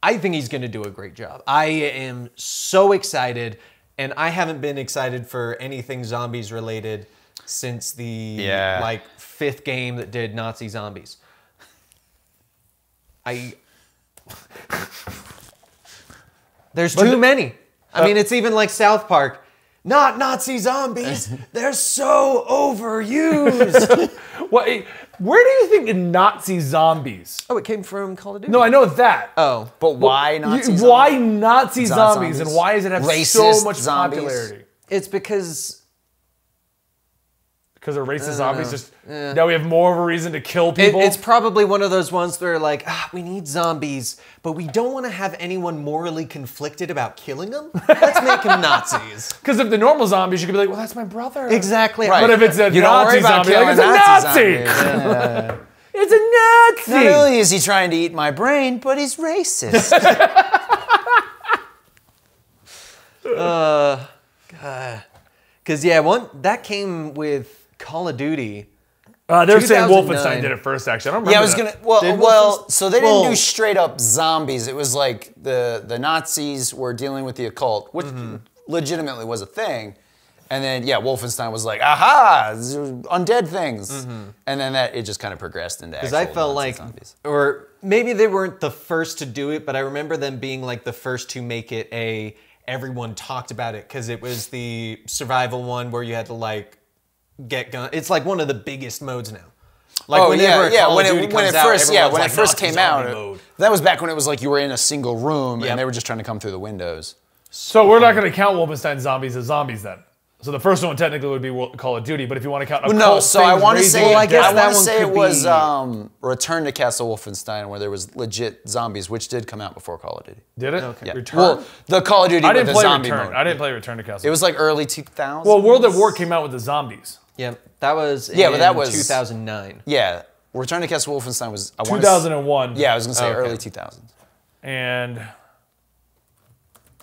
I think he's going to do a great job. I am so excited, and I haven't been excited for anything zombies related since the like 5th game that did Nazi zombies. There's too many. I mean, it's even like South Park. Not Nazi zombies. They're so overused. Where do you think Nazi zombies? Oh, it came from Call of Duty. No, I know that. Oh. But why Nazi zombies? Why Nazi Not zombies, zombies. and why does it have Racist so much zombies. popularity? It's because Because they're racist zombies. Just now we have more of a reason to kill it, people. it's probably one of those ones where like, we need zombies, but we don't want to have anyone morally conflicted about killing them. Let's make them Nazis. Because if the normal zombies, you could be like, well, that's my brother. Exactly. Right. But if it's a You don't worry Nazi about zombie, like, killing it's a Nazi. Yeah. It's a Nazi. Not only is he trying to eat my brain, but he's racist. Because that came with Call of Duty. They're saying 2009. Wolfenstein did it first, actually. I don't remember Yeah, I was that. gonna. Did So they didn't well- do straight up zombies. It was like the Nazis were dealing with the occult, which legitimately was a thing. And then Wolfenstein was like, aha, these are undead things. And then it just kind of progressed into. Because I felt like, or maybe they weren't the first to do it, but I remember them being like the first to make it everyone talked about it because it was the survival one where you had to like get gun. It's like one of the biggest modes now. Like whenever Call of Duty comes out, everyone's when like, it first Nazi came zombie out, mode. that was back when it was like you were in a single room Yep. and they were just trying to come through the windows. So we're not going to count Wolfenstein zombies as zombies then. So the first one technically would be Call of Duty, but if you want to count occult No, so I things want to raising say, it I guess down- that I want to one say it could was be- Return to Castle Wolfenstein, where there was legit zombies, which did come out before Call of Duty. Did it? Okay. Yeah. Return? Well, the Call of Duty I with didn't the play zombie Return. mode. I didn't play Return to Castle. It was like early 2000s. Well, World at War came out with the zombies. Yeah, that was in Yeah, but that was- 2009. Yeah, Return to Castle Wolfenstein was 2001. Yeah, I was gonna say Okay. early 2000s. And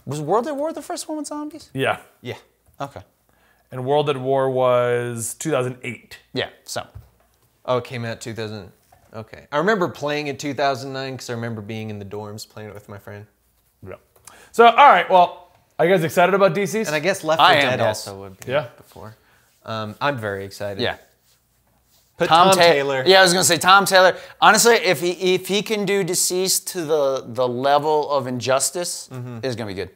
Was World at War the first one with zombies? Yeah. Yeah. Okay. And World at War was 2008. Yeah, so. Oh, it came out 2000. Okay. I remember playing in 2009 because I remember being in the dorms playing it with my friend. Yeah. So, all right, well, are you guys excited about DCeased? And I guess Left 4 I am, Dead yes. also would be Yeah. before. I'm very excited. Yeah. Put Tom Taylor. Yeah, I was gonna say Tom Taylor. Honestly, if he can do DCeased to the level of Injustice, it's gonna be good.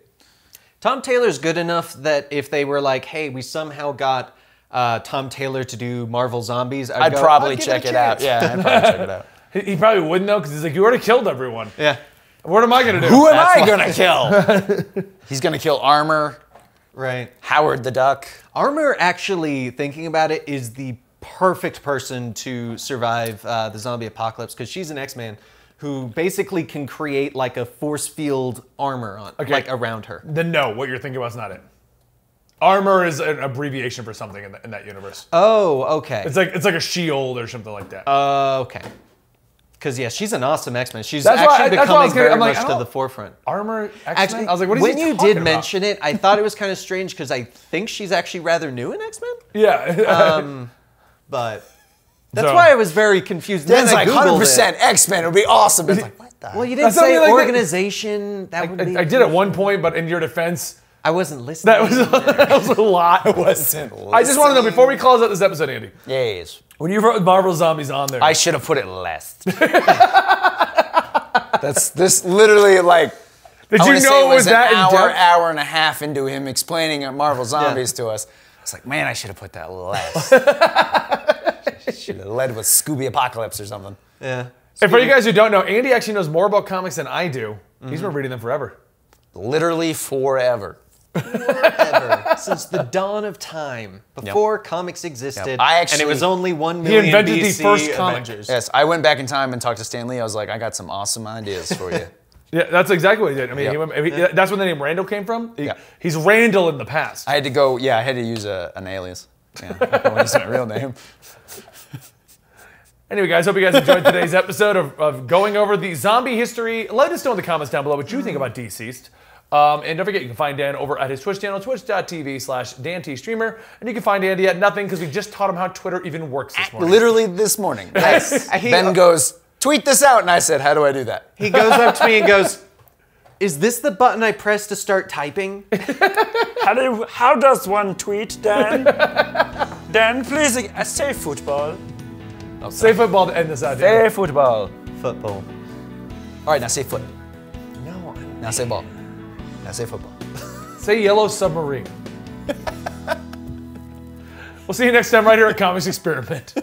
Tom Taylor's good enough that if they were like, hey, we somehow got Tom Taylor to do Marvel Zombies, I'd go, probably give check a it out. chance. Yeah, I'd probably check it out. He probably wouldn't, though, because he's like, you already killed everyone. Yeah. What am I going to do? Who am I gonna kill? He's gonna kill Armor, Right. Howard the Duck. Armor, actually, thinking about it, is the perfect person to survive the zombie apocalypse because she's an X-Man who basically can create like a force field armor on, like around her. Then no, what you're thinking about is not it. Armor is an abbreviation for something in that universe. Oh, okay. It's like a shield or something like that. Okay. Because yeah, she's an awesome X-Men. She's That's why- actually that's why I was becoming very I'm like, much I to don't- the forefront. Armor X-Men? Actually, I was like, what is when he you talking did about? mention it, I thought it was kind of strange because I think she's actually rather new in X-Men. Yeah. But that's So- why I was very confused. Then Dan's I like Googled 100% X-Men. It would be awesome. It's like, what the? Well, you didn't That's something say like that. organization. That would be. I did at one point, but in your defense, I wasn't listening. that was a lot. wasn't. I just want to know, before we close out this episode, Andy, Yes. when you wrote Marvel Zombies on there, I should have put it last. That's this literally like. did I you wanna say know it was an that in hour, depth? hour and a half into him explaining Marvel Zombies to us? It's like, man, I should have put that last. Should have led with Scooby Apocalypse or something. Yeah. And for you guys who don't know, Andy actually knows more about comics than I do. He's been reading them forever. Literally forever. Ever since the dawn of time, before comics existed, Yep. I and it was actually- only 1 million He invented the BC first comic. Avengers. Yes, I went back in time and talked to Stan Lee. I was like, I got some awesome ideas for you. Yeah, that's exactly what he did. I mean, Yep. that's where the name Randall came from. Yeah. He's Randall in the past. I had to go, I had to use an alias. Yeah, I don't use my real name. Anyway, guys, hope you guys enjoyed today's episode of going over the zombie history. Let us know in the comments down below what you think about DCeased. And don't forget, you can find Dan over at his Twitch channel, twitch.tv/DanTStreamer. And you can find Andy at nothing because we just taught him how Twitter even works this morning. Literally this morning. Ben goes, tweet this out. And I said, how do I do that? He goes up to me and goes, "Is this the button I press to start typing?" How does one tweet, Dan? Dan, please say football. Say football to end this out, Dan. Say football. Football. All right, now say foot. No. Now say ball. Now say football. Say yellow submarine. We'll see you next time right here at Comics Experiment.